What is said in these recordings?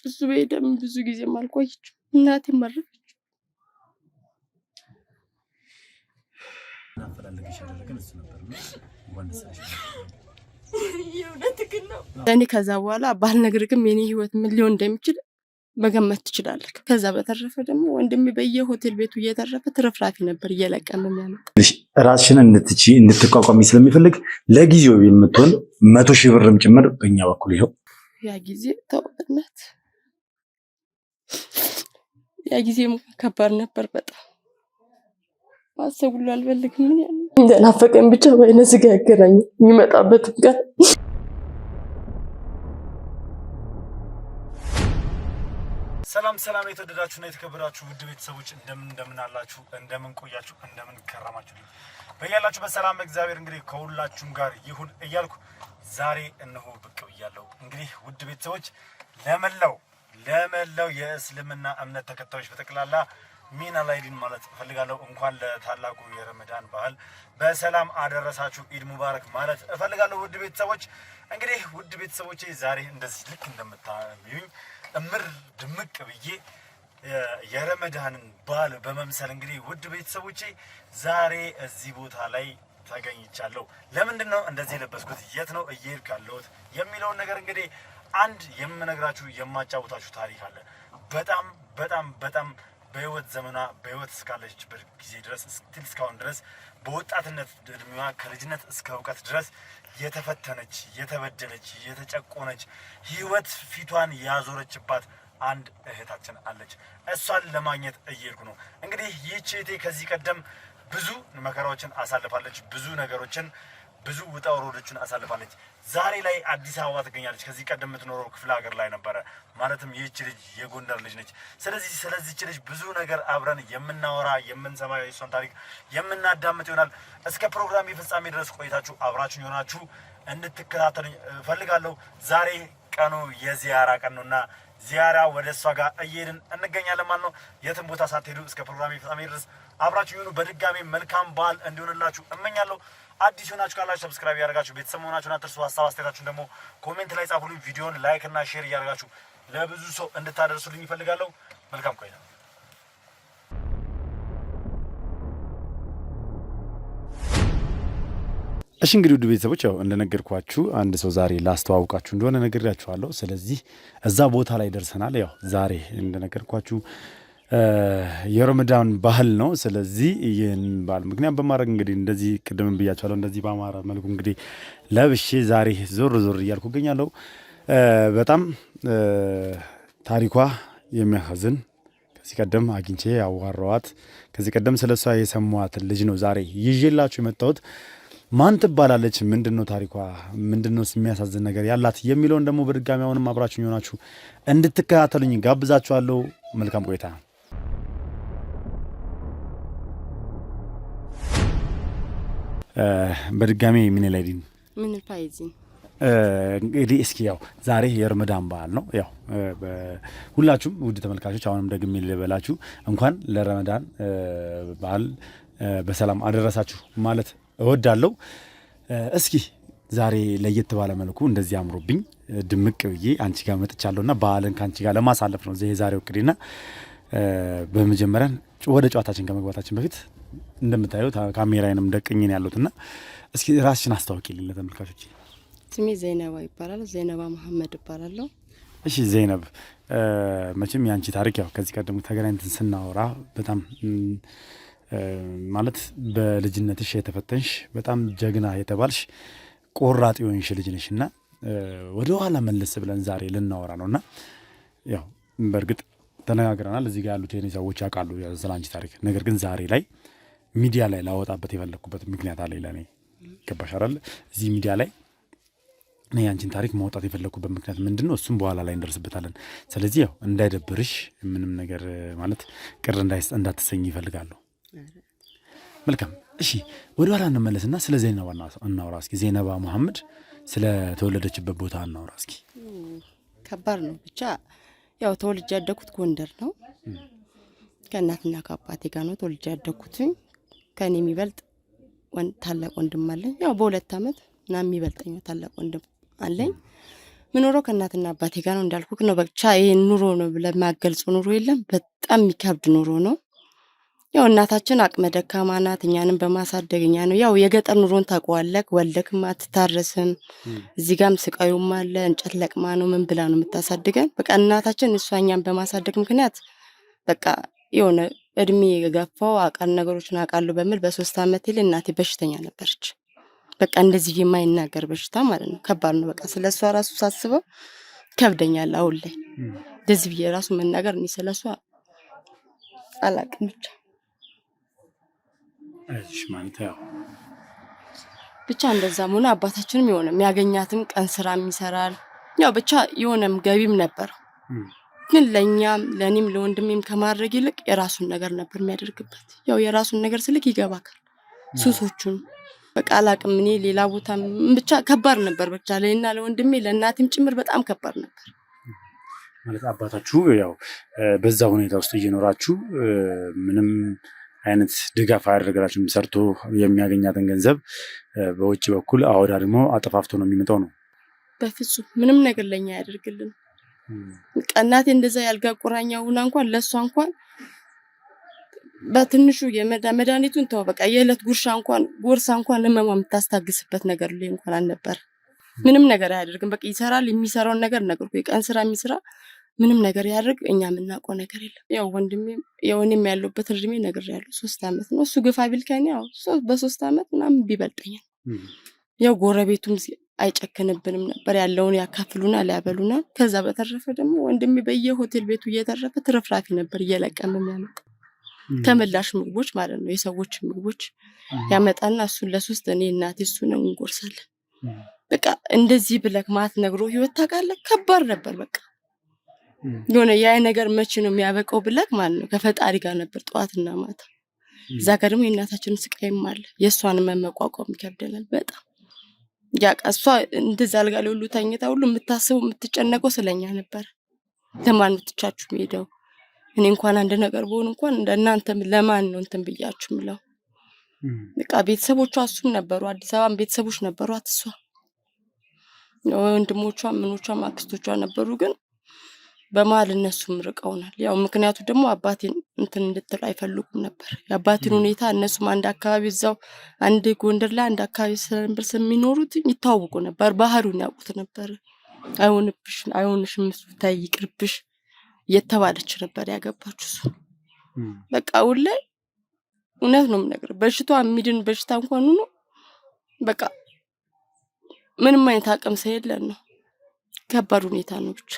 ብዙ በደም ብዙ ጊዜ ማልቆይች እናቴ ማረፈች ናፈላልግሽ ያደረገን እሱ ነበር ነው ወንድሰሽ ይውደትክን ነው እኔ ከዛ በኋላ ባልነግርክም የኔ ህይወት ምን ሊሆን እንደሚችል መገመት ትችላለህ ከዛ በተረፈ ደግሞ ወንድሜ በየሆቴል ቤቱ እየተረፈ ትርፍራፊ ነበር እየለቀመ የሚያመጣ ራስሽን እንድትቋቋሚ ስለሚፈልግ ለጊዜው የምትሆን 100,000 ብርም ጭምር በእኛ በኩል ይሄው ያ ጊዜ ተውነት ያ ጊዜ ከባድ ነበር በጣም ማሰቡላ አልፈልግም ምን ያለ እንደናፈቀኝ ብቻ በእነ ስጋ ያገናኝ የሚመጣበት ጋር ሰላም የተወደዳችሁና የተከበራችሁ ውድ ቤተሰቦች እንደምን አላችሁ እንደምን ቆያችሁ እንደምን ከረማችሁ በያላችሁ በሰላም እግዚአብሔር እንግዲህ ከሁላችሁም ጋር ይሁን እያልኩ ዛሬ እነሆ ብቅ ብያለሁ እንግዲህ ውድ ቤተሰቦች ለመላው የእስልምና እምነት ተከታዮች በተክላላ ሚና ላይዲን ማለት እፈልጋለሁ እንኳን ለታላቁ የረመዳን በዓል በሰላም አደረሳችሁ ኢድ ሙባረክ ማለት እፈልጋለሁ ውድ ቤተሰቦች እንግዲህ ውድ ቤተሰቦቼ ዛሬ እንደዚህ ልክ እንደምታዩኝ እምር ድምቅ ብዬ የረመዳንን በዓል በመምሰል እንግዲህ ውድ ቤተሰቦቼ ዛሬ እዚህ ቦታ ላይ ተገኝቻለሁ ለምንድነው እንደዚህ የለበስኩት የት ነው እየሄድኩ ያለሁት የሚለውን ነገር እንግዲህ አንድ የምነግራችሁ የማጫውታችሁ ታሪክ አለ በጣም በህይወት ዘመኗ በህይወት እስካለችበት ጊዜ ድረስ እስካሁን ድረስ በወጣትነት እድሜዋ ከልጅነት እስከ እውቀት ድረስ የተፈተነች የተበደለች የተጨቆነች ህይወት ፊቷን ያዞረችባት አንድ እህታችን አለች እሷን ለማግኘት እየሄድኩ ነው እንግዲህ ይህች እህቴ ከዚህ ቀደም ብዙ መከራዎችን አሳልፋለች ብዙ ውጣ ውረዶችን አሳልፋለች ዛሬ ላይ አዲስ አበባ ትገኛለች ከዚህ ቀደም የምትኖረው ክፍለ ሀገር ላይ ነበረ ማለትም ይህች ልጅ የጎንደር ልጅ ነች ስለዚህ ልጅ ብዙ ነገር አብረን የምናወራ የምንሰማ የሷን ታሪክ የምናዳምጥ ይሆናል እስከ ፕሮግራም ፍጻሜ ድረስ ቆይታችሁ አብራችሁን ይሆናችሁ እንድትከታተሉኝ ፈልጋለሁ ዛሬ ቀኑ የዚያራ ቀን ነውና ዚያራ ወደሷ ጋር እየሄድን እንገኛለን ማለት ነው የትም ቦታ ሳትሄዱ እስከ ፕሮግራም ፍጻሜ ድረስ አብራችሁ ይሁኑ በድጋሚ መልካም በዓል እንዲሆንላችሁ እመኛለሁ አዲስ ሆናችሁ ካላችሁ ሰብስክራይብ ያደርጋችሁ ቤተሰብ ሆናችሁና አትርሱ ሀሳብ አስተያየታችሁን ደግሞ ኮሜንት ላይ ጻፉልኝ ቪዲዮውን ላይክ እና ሼር ያደርጋችሁ ለብዙ ሰው እንድታደርሱልኝ ይፈልጋለሁ መልካም ቆይታ እሺ እንግዲህ ውድ ቤተሰቦች ያው እንደነገርኳችሁ አንድ ሰው ዛሬ ላስተዋውቃችሁ እንደሆነ ነግሬያችኋለሁ ስለዚህ እዛ ቦታ ላይ ደርሰናል ያው ዛሬ እንደነገርኳችሁ የረመዳን ባህል ነው ስለዚህ ይህን ባህል ምክንያት በማድረግ እንግዲህ እንደዚህ ቅድም ብያችኋለሁ እንደዚህ በአማራ መልኩ እንግዲህ ለብሼ ዛሬ ዞር እያልኩ እገኛለሁ በጣም ታሪኳ የሚያሳዝን ከዚህ ቀደም አግኝቼ ያዋራኋት ከዚህ ቀደም ስለሷ የሰማኋት ልጅ ነው ዛሬ ይዤላችሁ የመጣሁት ማን ትባላለች ምንድነው ታሪኳ ምንድነው የሚያሳዝን ነገር ያላት የሚለውን ደግሞ በድጋሚ አሁንም አብራችሁኝ ሆናችሁ እንድትከታተሉኝ ጋብዛችኋለሁ መልካም ቆይታ በድጋሚ ምን ላይዲን ምን ፋይዚን እንግዲህ እስኪ ያው ዛሬ የረመዳን በዓል ነው ያው ሁላችሁም ውድ ተመልካቾች አሁንም ደግሜ ልበላችሁ እንኳን ለረመዳን በዓል በሰላም አደረሳችሁ ማለት እወዳለሁ እስኪ ዛሬ ለየት ባለ መልኩ እንደዚህ አምሮብኝ ድምቅ ብዬ አንቺ ጋር መጥቻለሁና በዓልን ካንቺ ጋር ለማሳለፍ ነው የዛሬው እቅዴና በመጀመሪያ ወደ ጨዋታችን ከመግባታችን በፊት እንደምታዩት ካሜራዬንም ደቅኝን ያሉትና እስኪ ራስሽን አስተዋውቂልኝ ለተመልካቾች ስሜ ዘይነባ ይባላል ዘይነባ መሐመድ ይባላል እሺ ዘይነብ መቼም ያንቺ ታሪክ ያው ከዚህ ቀደም ተገናኝተን ስናወራ በጣም ማለት በልጅነትሽ የተፈተንሽ በጣም ጀግና የተባልሽ ቆራጥ የሆንሽ ልጅ ነሽና ወደ ኋላ መለስ ብለን ዛሬ ልናወራ ነውና ያው በርግጥ ተነጋግረናል እዚህ ጋር ያሉት የኔ ሰዎች ያውቃሉ ስለአንቺ ታሪክ ነገር ግን ዛሬ ላይ ሚዲያ ላይ ላወጣበት የፈለኩበት ምክንያት አለ ለኔ ገባሽ አይደል እዚህ ሚዲያ ላይ እኔ ያንቺን ታሪክ ማውጣት የፈለኩበት ምክንያት ምንድነው እሱም በኋላ ላይ እንደርስበታለን ስለዚህ ያው እንዳይደብርሽ ምንም ነገር ማለት ቅር እንዳትሰኝ ይፈልጋሉ መልካም እሺ ወደ ኋላ እንመለስና ስለ ዘይነባ እናውራ እስኪ ዘይነባ መሐመድ ስለ ተወለደችበት ቦታ እናውራ እስኪ ከባድ ነው ብቻ ያው ተወልጄ ያደኩት ጎንደር ነው ከእናትና ከአባቴ ጋር ነው ተወልጄ ያደኩት ከኔ የሚበልጥ ታላቅ ወንድም አለኝ ያው በ2 አመት እና የሚበልጠኝ ታላቅ ወንድም አለኝ ምኖረው ከእናትና አባቴ ጋር ነው እንዳልኩክ ነው። ብቻ ይሄ ኑሮ ነው ብለህ ማገልጸው ኑሮ የለም። በጣም የሚከብድ ኑሮ ነው። ያው እናታችን አቅመ ደካማ ናት። እኛንም በማሳደግ እኛ ነው ያው የገጠር ኑሮን ታውቀዋለህ። ወልደክም አትታረስም። እዚህ ጋርም ስቃዩም አለ። እንጨት ለቅማ ነው ምን ብላ ነው የምታሳድገን። በቃ እናታችን እሷ እኛን በማሳደግ ምክንያት በቃ የሆነ እድሜ የገፋው አቃል ነገሮችን አውቃለሁ በሚል በ3 ዓመቴ ላይ እናቴ በሽተኛ ነበረች። በቃ እንደዚህ የማይናገር በሽታ ማለት ነው። ከባድ ነው። በቃ ስለሷ ራሱ ሳስበው ከብደኛል አሁን ላይ እንደዚህ ብዬ ራሱ መናገር እኔ ስለሷ አላቅም። ብቻ እንደዛም ሆነ አባታችንም የሆነ የሚያገኛትም ቀን ስራም ይሰራል። ያው ብቻ የሆነም ገቢም ነበር። ግን ለኛም ለኔም ለወንድሜም ከማድረግ ይልቅ የራሱን ነገር ነበር የሚያደርግበት። ያው የራሱን ነገር ስልክ ይገባካል። ሱሶቹን በቃ አላቅም። እኔ ሌላ ቦታ ብቻ ከባድ ነበር። ብቻ ለኔና ለወንድሜ ለእናቴም ጭምር በጣም ከባድ ነበር። ማለት አባታችሁ ያው በዛ ሁኔታ ውስጥ እየኖራችሁ ምንም አይነት ድጋፍ አያደርጋችሁም። ሰርቶ የሚያገኛትን ገንዘብ በውጭ በኩል አወዳድሞ አጠፋፍቶ ነው የሚመጣው ነው። በፍጹም ምንም ነገር ለኛ ያደርግልን። እናቴ እንደዛ ያልጋ ቁራኛውና እንኳን ለሷ እንኳን በትንሹ የመድኃኒቱን ተው በቃ የዕለት ጉርሳ እንኳን ለመማ የምታስታግስበት ነገር ላይ እንኳን አልነበር። ምንም ነገር አያደርግም። በቃ ይሰራል። የሚሰራውን ነገር ነገርኩ። የቀን ስራ የሚሰራ ምንም ነገር ያደርግ እኛ የምናውቀው ነገር የለም። ያው ወንድሜም የሆነም ያለበት እድሜ ነገር ያለው 3 ዓመት ነው። እሱ ግፋ ቢልከኝ ያው በ3 ዓመት ምናምን ቢበልጠኛል። ያው ጎረቤቱም አይጨክንብንም ነበር። ያለውን ያካፍሉናል፣ ያበሉናል። ከዛ በተረፈ ደግሞ ወንድሜ በየሆቴል ቤቱ እየተረፈ ትርፍራፊ ነበር እየለቀመ የሚያመጣ ተመላሽ ምግቦች ማለት ነው። የሰዎች ምግቦች ያመጣና እሱን ለ3 እኔ እናቴ እሱን እንጎርሳለን። በቃ እንደዚህ ብለክ ማት ነግሮ ህይወት ታውቃለህ ከባድ ነበር። በቃ የሆነ ያ ነገር መቼ ነው የሚያበቀው ብለክ ማለት ነው ከፈጣሪ ጋር ነበር ጠዋትና ማታ። እዛ ጋር ደግሞ የእናታችን ስቃይም አለ። የእሷን መቋቋም ይከብደናል በጣም። ያ እሷ እንደዛ አልጋ ላይ ሁሉ ተኝታ ሁሉ የምታስበው የምትጨነቀው ስለኛ ነበር። ለማን ትቻችሁ ሄደው እኔ እንኳን አንድ ነገር ብሆን እንኳን እንደናንተ ለማን ነው እንትን ብያችሁ ምለው። በቃ ቤተሰቦቿ እሱም ነበሩ። አዲስ አበባም ቤተሰቦች ነበሯት። እሷ ወንድሞቿ ምኖቿ አክስቶቿ ነበሩ። ግን በመሀል እነሱም ርቀውናል። ያው ምክንያቱ ደግሞ አባቴን እንትን እንድትል አይፈልጉም ነበር። የአባቴን ሁኔታ እነሱም አንድ አካባቢ እዛው አንድ ጎንደር ላይ አንድ አካባቢ ስለነበር ስለሚኖሩት ይታወቁ ነበር። ባህሩን ያውቁት ነበር። አይሆንሽም እሱ ታይ ይቅርብሽ የተባለች ነበር ያገባችሁ እሱ። በቃ አሁን ላይ እውነት ነው የምነግርህ በሽታው የሚድን በሽታ እንኳን ሆኖ በቃ ምንም አይነት አቅም ስለሌለን ነው። ከባድ ሁኔታ ነው ብቻ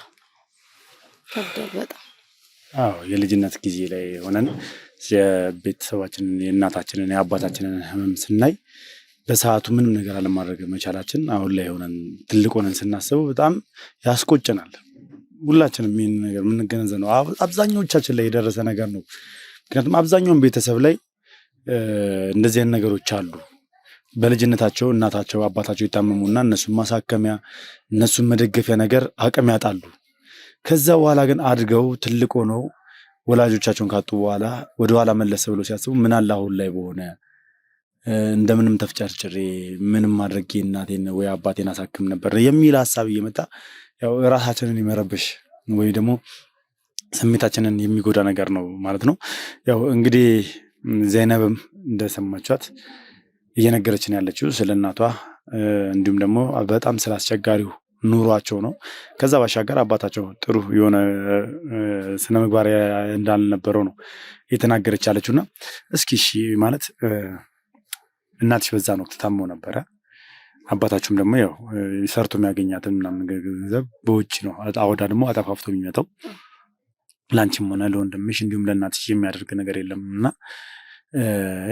ከበደ በጣም። የልጅነት ጊዜ ላይ ሆነን የቤተሰባችንን የእናታችንን የአባታችንን ህመም ስናይ በሰዓቱ ምንም ነገር አለማድረግ መቻላችን አሁን ላይ ሆነን ትልቅ ሆነን ስናስበው በጣም ያስቆጨናል። ሁላችንም ይህን ነገር የምንገነዘብ ነው። አብዛኞቻችን ላይ የደረሰ ነገር ነው። ምክንያቱም አብዛኛውን ቤተሰብ ላይ እንደዚህ አይነት ነገሮች አሉ። በልጅነታቸው እናታቸው አባታቸው ይታመሙና እነሱን ማሳከሚያ እነሱን መደገፊያ ነገር አቅም ያጣሉ። ከዛ በኋላ ግን አድገው ትልቅ ሆነው ወላጆቻቸውን ካጡ በኋላ ወደኋላ መለስ ብሎ ሲያስቡ ምን አለ አሁን ላይ በሆነ እንደምንም ተፍጨርጭሬ ምንም ማድረግ እናቴን ወይ አባቴን አሳክም ነበር የሚል ሀሳብ እየመጣ ያው ራሳችንን ይመረብሽ ወይ ደግሞ ስሜታችንን የሚጎዳ ነገር ነው ማለት ነው። ያው እንግዲህ ዘይነብም እንደሰማቻት እየነገረችን ያለችው ስለ እናቷ እንዲሁም ደግሞ በጣም ስለ አስቸጋሪው ኑሯቸው ነው። ከዛ ባሻገር አባታቸው ጥሩ የሆነ ስነ ምግባር እንዳልነበረው ነው የተናገረች ያለችውና እስኪ እሺ ማለት እናትሽ በዛን ወቅት ታሞ ነበረ። አባታችሁም ደግሞ ያው ሰርቶ የሚያገኛትን ምናምን ገንዘብ በውጭ ነው አወዳ ደግሞ አጠፋፍቶ የሚመጣው። ላንቺም ሆነ ለወንድምሽ እንዲሁም ለእናትሽ የሚያደርግ ነገር የለም እና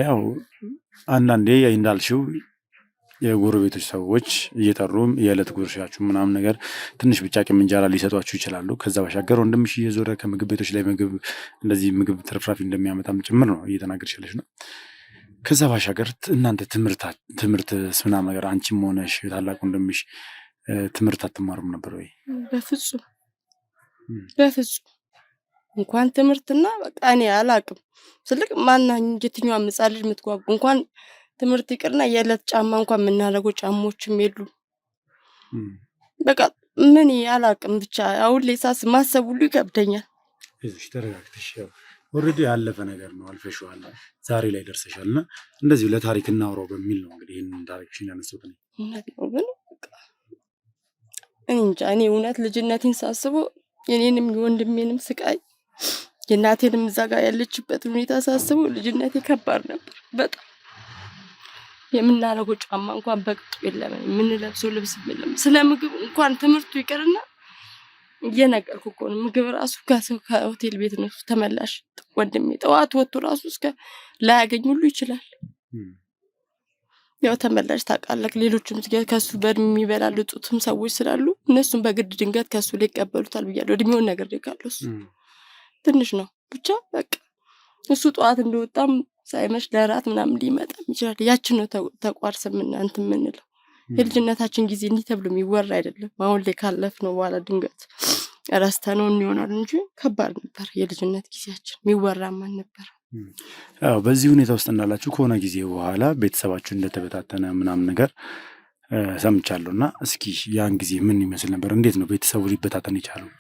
ያው አንዳንዴ እንዳልሽው የጎረቤቶች ሰዎች እየጠሩም የዕለት ጉርሻችሁ ምናምን ነገር ትንሽ ብቻ እንጀራ ሊሰጧችሁ ይችላሉ። ከዛ ባሻገር ወንድምሽ እየዞረ ከምግብ ቤቶች ላይ እንደዚህ ምግብ ትርፍራፊ እንደሚያመጣም ጭምር ነው እየተናገርሽ ያለሽ ነው። ከዛ ባሻገር እናንተ ትምህርት ምናምን ነገር አንቺም ሆነሽ ታላቅ ወንድምሽ ትምህርት አትማሩም ነበር ወይ? በፍጹም እንኳን ትምህርትና በቃ እኔ አላቅም ስልክ ማናኝ የትኛው ምጻል ልጅ የምትጓጉ እንኳን ትምህርት ይቅርና የዕለት ጫማ እንኳን የምናደርገው ጫማዎችም የሉ። በቃ ምን አላውቅም ብቻ አሁን ላይ ሳስብ ማሰብ ሁሉ ይከብደኛል። እሺ ተረጋግተሽ ያው ኦልሬዲ ያለፈ ነገር ነው አልፈሽዋል፣ ዛሬ ላይ ደርሰሻል እና እንደዚሁ ለታሪክ እናውራው በሚል ነው እንግዲህ ይህንን ታሪክሽን ያነሳሁት። እውነት ነው ግን እኔ እንጃ እኔ እውነት ልጅነቴን ሳስበው የኔንም የወንድሜንም ስቃይ የእናቴንም እዛ ጋር ያለችበትን ሁኔታ ሳስበው ልጅነቴ ከባድ ነበር በጣም። የምናደርገው ጫማ እንኳን በቅጡ የለም፣ የምንለብሰው ልብስ የለም። ስለ ምግብ እንኳን ትምህርቱ ይቀርና እየነገርኩ እኮ ነው። ምግብ ራሱ ከሆቴል ቤት ነው ተመላሽ። ወንድሜ ጠዋት ወጥቶ ራሱ እስከ ላያገኝ ሁሉ ይችላል። ያው ተመላሽ ታውቃለህ። ሌሎችም ከሱ በእድሜ የሚበላልጡትም ሰዎች ስላሉ እነሱም በግድ ድንገት ከሱ ላይ ይቀበሉታል ብያለሁ። እድሜውን ነገር ልካለሁ። እሱ ትንሽ ነው ብቻ በቃ እሱ ጠዋት እንደወጣም ሳይመሽ ለራት ምናምን ሊመጣም ይችላል። ያችን ነው ተቋርሰን እንትን የምንለው። የልጅነታችን ጊዜ እንዲህ ተብሎ የሚወራ አይደለም። አሁን ላይ ካለፍነው በኋላ ድንገት ረስተነው ይሆናል እንጂ ከባድ ነበር የልጅነት ጊዜያችን፣ የሚወራም አልነበረ። አዎ በዚህ ሁኔታ ውስጥ እንዳላችሁ ከሆነ ጊዜ በኋላ ቤተሰባችሁ እንደተበታተነ ምናምን ነገር ሰምቻለሁ እና እስኪ ያን ጊዜ ምን ይመስል ነበር? እንዴት ነው ቤተሰቡ ሊበታተን የቻለው?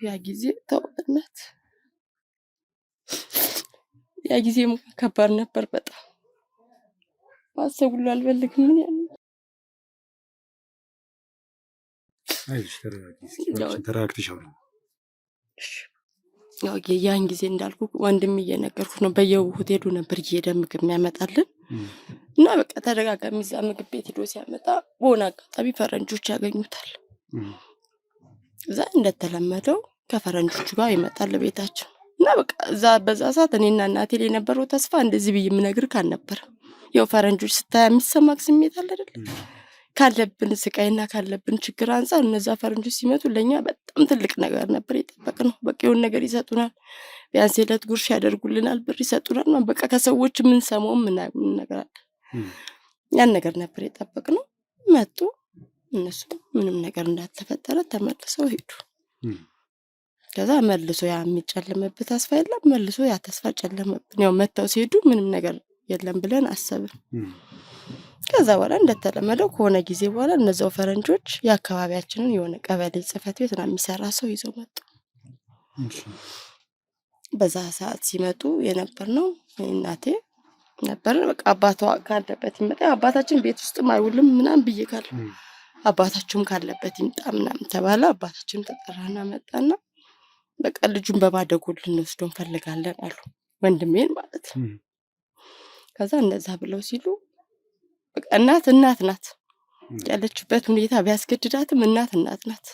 ያ ጊዜ ተውነት ያ ጊዜ ከባድ ነበር በጣም ማሰብ ሁሉ አልፈልግም። ምን ያለ አይሽ ተረጋግተሽ አውሪ። ያው ያን ጊዜ እንዳልኩ ወንድም እየነገርኩ ነው በየሆቴሉ ነበር እየሄደ ምግብ የሚያመጣልን እና በቃ ተደጋጋሚ እዛ ምግብ ቤት ሄዶ ሲያመጣ በሆነ አጋጣሚ ፈረንጆች ያገኙታል። እዛ እንደተለመደው ከፈረንጆቹ ጋር ይመጣል ቤታችን እና በቃ እዛ በዛ ሰዓት እኔና እናቴ ላይ የነበረው ተስፋ እንደዚህ ብዬ የምነግርህ አልነበረም። ያው ፈረንጆች ስታይ የሚሰማክ ስሜት አለ አይደል? ካለብን ስቃይና ካለብን ችግር አንፃር እነዛ ፈረንጆች ሲመጡ ለኛ በጣም ትልቅ ነገር ነበር የጠበቅነው። በቃ የሆነ ነገር ይሰጡናል፣ ቢያንስ የዕለት ጉርሻ ያደርጉልናል፣ ብር ይሰጡናል። በቃ ከሰዎች የምንሰማው ምን ነገር አለ። ያን ነገር ነበር የጠበቅነው። መጡ፣ እነሱ ምንም ነገር እንዳልተፈጠረ ተመልሰው ሄዱ። ከዛ መልሶ ያ የሚጨልምበት ተስፋ የለም፣ መልሶ ያ ተስፋ ጨለመብን። ያው መተው ሲሄዱ ምንም ነገር የለም ብለን አሰብን። ከዛ በኋላ እንደተለመደው ከሆነ ጊዜ በኋላ እነዛው ፈረንጆች የአካባቢያችንን የሆነ ቀበሌ ጽሕፈት ቤት ነው የሚሰራ ሰው ይዘው መጡ። በዛ ሰዓት ሲመጡ የነበርነው እናቴ ነበርን። በቃ አባቷ ካለበት ይመጣ፣ አባታችን ቤት ውስጥም አይውልም ምናምን ብዬ ካለ አባታችሁም ካለበት ይምጣ ምናምን ተባለ። አባታችንም ተጠራና መጣና በቃ ልጁን በማደጎ ልንወስደው እንፈልጋለን አሉ፣ ወንድሜን ማለት ነው። ከዛ እንደዛ ብለው ሲሉ በቃ እናት ናት ያለችበት ሁኔታ ቢያስገድዳትም እናት ናት።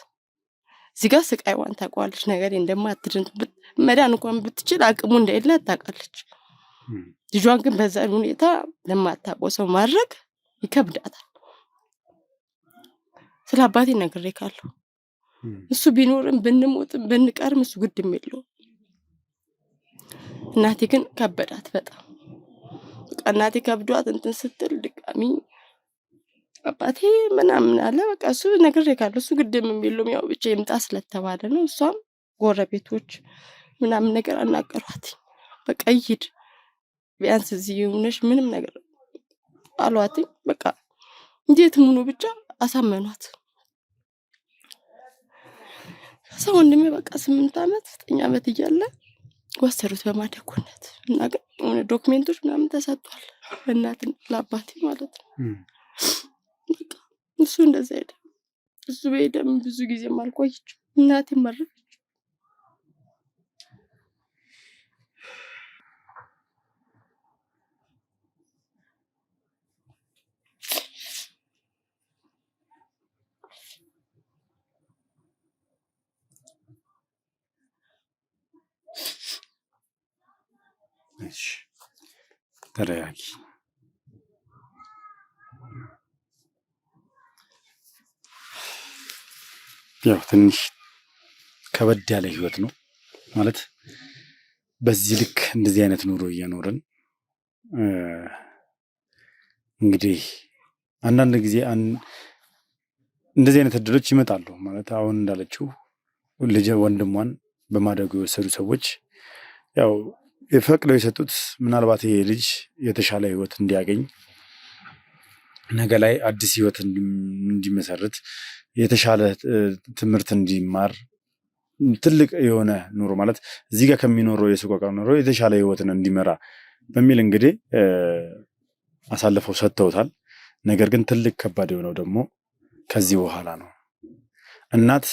እዚህ ጋር ስቃይዋን ታውቃለች። ነገር እንደማትድን መዳን እንኳን ብትችል አቅሙ እንደሌላት ታውቃለች። ልጇን ግን በዛ ሁኔታ ለማታውቀው ሰው ማድረግ ይከብዳታል። ስለ አባቴ ነግሬካለሁ። እሱ ቢኖርም ብንሞትም ብንቀርም እሱ ግድም የለውም። እናቴ ግን ከበዳት በጣም። በቃ እናቴ ከብዷት እንትን ስትል ድጋሚ አባቴ ምናምን አለ። በቃ እሱ ነግሬካለሁ፣ እሱ ግድም የለውም። ያው ብቻ ይምጣ ስለተባለ ነው። እሷም ጎረቤቶች ምናምን ነገር አናገሯት። በቃ ይሂድ ቢያንስ እዚህ ሆነሽ ምንም ነገር አሏት። በቃ እንዴት ሙሉ ብቻ አሳመኗት። ሰው ወንድሜ በቃ 8 ዓመት 9 ዓመት እያለ ወሰዱት በማደጎነት እና ግን ዶክሜንቶች ምናምን ተሰጥቷል ለእናት ለአባቴ ማለት ነው። በቃ እሱ እንደዛ ሄደ። እሱ በሄደም ብዙ ጊዜ አልቆየች፣ እናቴ መረች። ተረጋጊ። ያው ትንሽ ከበድ ያለ ህይወት ነው ማለት በዚህ ልክ እንደዚህ አይነት ኑሮ እየኖርን እንግዲህ አንዳንድ ጊዜ እንደዚህ አይነት እድሎች ይመጣሉ ማለት አሁን እንዳለችው ልጅ ወንድሟን በማደጎ የወሰዱ ሰዎች ያው የፈቅደው የሰጡት ምናልባት ይሄ ልጅ የተሻለ ህይወት እንዲያገኝ ነገ ላይ አዲስ ህይወት እንዲመሰርት የተሻለ ትምህርት እንዲማር ትልቅ የሆነ ኑሮ ማለት እዚህ ጋር ከሚኖረው የሰቆቃ ኑሮ የተሻለ ህይወትን እንዲመራ በሚል እንግዲህ አሳልፈው ሰጥተውታል። ነገር ግን ትልቅ ከባድ የሆነው ደግሞ ከዚህ በኋላ ነው። እናት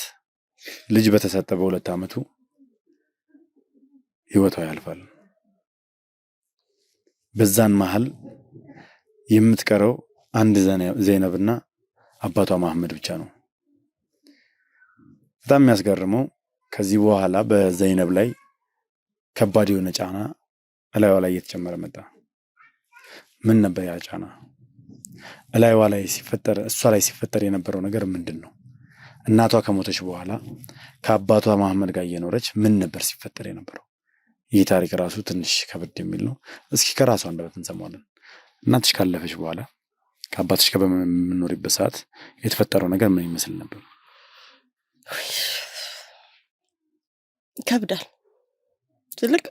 ልጅ በተሰጠ በ2 ዓመቱ ህይወቷ ያልፋል። በዛን መሃል የምትቀረው አንድ ዘይነብና አባቷ መሐመድ ብቻ ነው። በጣም የሚያስገርመው ከዚህ በኋላ በዘይነብ ላይ ከባድ የሆነ ጫና እላይዋ ላይ እየተጨመረ መጣ። ምን ነበር ያ ጫና? እላይዋ ላይ ሲፈጠር እሷ ላይ ሲፈጠር የነበረው ነገር ምንድን ነው? እናቷ ከሞተች በኋላ ከአባቷ መሐመድ ጋር እየኖረች ምን ነበር ሲፈጠር የነበረው? ይህ ታሪክ ራሱ ትንሽ ከበድ የሚል ነው። እስኪ ከራሷ አንደበት እንሰማለን። እናትሽ ካለፈች በኋላ ከአባትሽ ጋር በምንኖርበት ሰዓት የተፈጠረው ነገር ምን ይመስል ነበር? ከብዳል። ትልቅ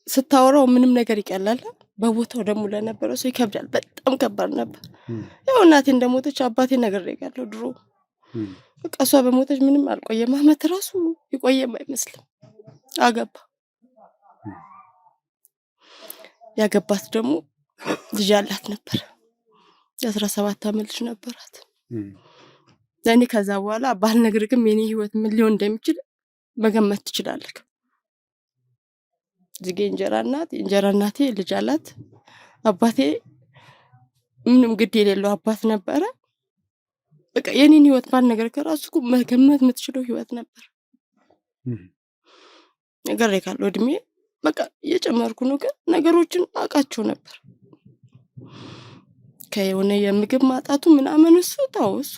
ስታወራው ምንም ነገር ይቀላል። በቦታው ደግሞ ለነበረው ሰው ይከብዳል። በጣም ከባድ ነበር። ያው እናቴ እንደሞተች አባቴ ነግሬያለሁ ድሮ። በቃ እሷ በሞተች ምንም አልቆየም። አመት ራሱ ይቆየም አይመስልም። አገባ። ያገባት ደግሞ ልጅ አላት ነበር። የ17 ዓመት ልጅ ነበራት። ለኔ ከዛ በኋላ ባልነግርህም የኔ ህይወት ምን ሊሆን እንደሚችል መገመት ትችላለህ። ዝጌ እንጀራ እናቴ ልጅ አላት። አባቴ ምንም ግድ የሌለው አባት ነበረ። በቃ የኔን ህይወት ባልነግርህ ከራሱ መገመት የምትችለው ህይወት ነበር። ነገር ካለው እድሜ በቃ እየጨመርኩ ነው፣ ግን ነገሮችን አውቃቸው ነበር። ከየሆነ የምግብ ማጣቱ ምናምን እሱ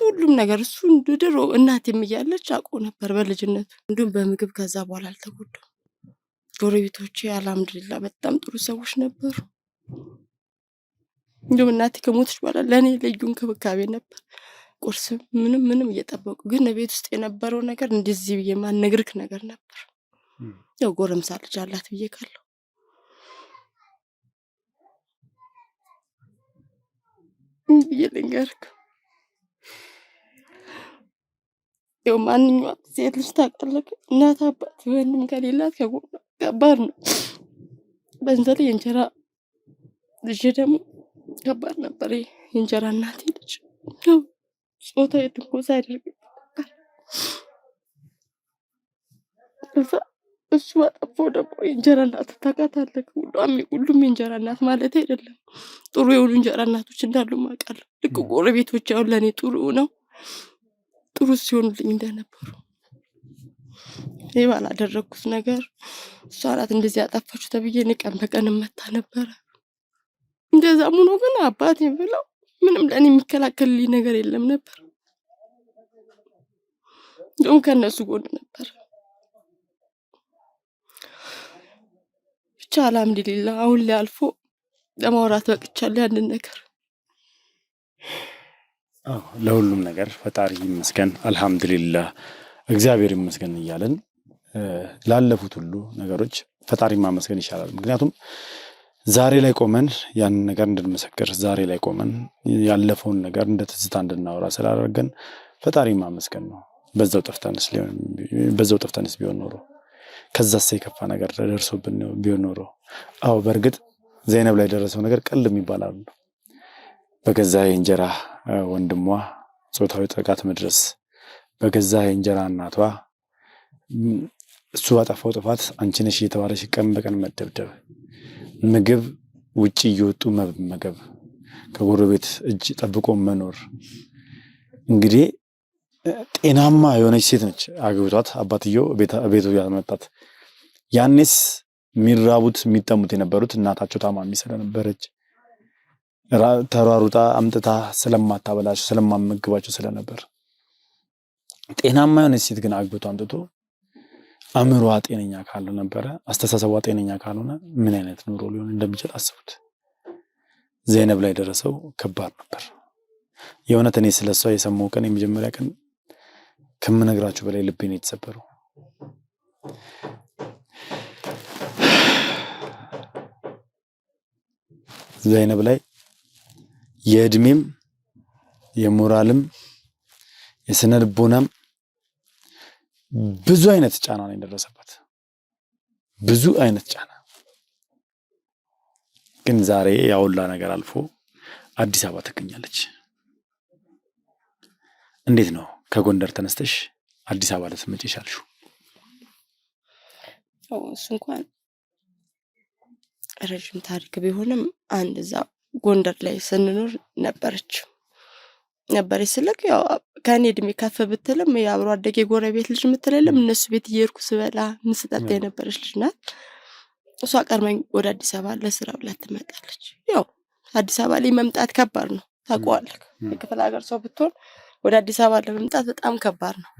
ሁሉም ነገር እሱ ድሮ እናቴም እያለች አውቀው ነበር በልጅነቱ። እንዲሁም በምግብ ከዛ በኋላ አልተጎዳም። ጎረቤቶቼ አልሐምዱሊላህ በጣም ጥሩ ሰዎች ነበሩ። እንዲሁም እናቴ ከሞተች በኋላ ለኔ ልዩ እንክብካቤ ነበር። ቁርስ ምንም እየጠበቁ፣ ግን ቤት ውስጥ የነበረው ነገር እንደዚህ ብዬ ማልነግርህ ነገር ነበር። ያው ጎረምሳ ልጅ አላት ብዬ ካለው ልንገርህ፣ ያው ማንኛውም ሴት ልጅ ታውቃለህ እናት አባት ወንድም ከሌላት ከጎኗ ከባድ ነው። በእንደለ የእንጀራ ልጅ ደግሞ ከባድ ነበር። የእንጀራ እናቴ ልጅ ያው ጾታዊ ትንኮሳ ያደርግብኛል። እሱ አጠፋው ደግሞ የእንጀራ እናት ታውቃታለህ። ሁሉም የእንጀራ እናት ማለት አይደለም። ጥሩ የሆኑ እንጀራ እናቶች እንዳሉ ማውቃለሁ። ልክ ጎረቤቶች አሁን ለኔ ጥሩ ነው ጥሩ ሲሆኑልኝ እንደነበሩ። እኔ ባላደረኩት ነገር እሷ ናት እንደዚህ ያጠፋችሁ ተብዬ ቀን በቀን መታ ነበረ። እንደዛም ሆኖ ግን አባቴ ብለው ምንም ለኔ የሚከላከልልኝ ነገር የለም ነበር። እንደውም ከነሱ ጎን ነበር። ብቻ አልሐምዱሊላህ አሁን ላይ አልፎ ለማውራት በቅቻለሁ ያንን ነገር። ለሁሉም ነገር ፈጣሪ ይመስገን፣ አልሐምዱሊላህ እግዚአብሔር ይመስገን እያለን ላለፉት ሁሉ ነገሮች ፈጣሪ ማመስገን ይሻላል። ምክንያቱም ዛሬ ላይ ቆመን ያንን ነገር እንድንመሰክር፣ ዛሬ ላይ ቆመን ያለፈውን ነገር እንደ ትዝታ እንድናወራ ስላደረገን ፈጣሪ ማመስገን ነው። በዛው ጠፍተንስ ቢሆን ኖሮ ከዛስ የከፋ ነገር ደርሶብን ቢሆን ኖሮ። አዎ በእርግጥ ዘይነብ ላይ ደረሰው ነገር ቀልድ የሚባል አይደለም። በገዛ የእንጀራ ወንድሟ ጾታዊ ጥቃት መድረስ፣ በገዛ የእንጀራ እናቷ እሱ ባጠፋው ጥፋት አንቺ ነሽ እየተባለሽ ቀን በቀን መደብደብ፣ ምግብ ውጪ እየወጡ መመገብ፣ ከጎረቤት እጅ ጠብቆ መኖር። እንግዲህ ጤናማ የሆነች ሴት ነች አግብቷት አባትየው ቤቱ ያመጣት። ያኔስ የሚራቡት የሚጠሙት የነበሩት እናታቸው ታማሚ ስለነበረች ተሯሩጣ አምጥታ ስለማታበላቸው ስለማመግባቸው ስለነበር። ጤናማ የሆነች ሴት ግን አግብቶ አምጥቶ አእምሮዋ ጤነኛ ካልነበረ፣ አስተሳሰቧ ጤነኛ ካልሆነ ምን አይነት ኑሮ ሊሆን እንደሚችል አስቡት። ዘይነብ ላይ ደረሰው ከባድ ነበር። የእውነት እኔ ስለሷ የሰማው ቀን የመጀመሪያ ቀን ከምነግራችሁ በላይ ልቤን የተሰበረው። ዘይነብ ላይ የእድሜም የሞራልም የስነ ልቦናም ብዙ አይነት ጫና ነው የደረሰባት፣ ብዙ አይነት ጫና። ግን ዛሬ ያውላ ነገር አልፎ አዲስ አበባ ትገኛለች። እንዴት ነው ከጎንደር ተነስተሽ አዲስ አበባ ልትመጪ የቻልሽው? እሱ እንኳን ረጅም ታሪክ ቢሆንም አንድ እዛ ጎንደር ላይ ስንኖር ነበረች ስልክ ያው ከኔ እድሜ ከፍ ብትልም የአብሮ አደጌ ጎረቤት ልጅ የምትለለም እነሱ ቤት እየሄድኩ ስበላ ምስጠጣ የነበረች ልጅ ናት። እሷ ቀድመኝ ወደ አዲስ አበባ ለስራ ብላ ትመጣለች። ያው አዲስ አበባ ላይ መምጣት ከባድ ነው ታውቀዋለህ። የክፍለ ሀገር ሰው ብትሆን ወደ አዲስ አበባ ለመምጣት በጣም ከባድ ነው።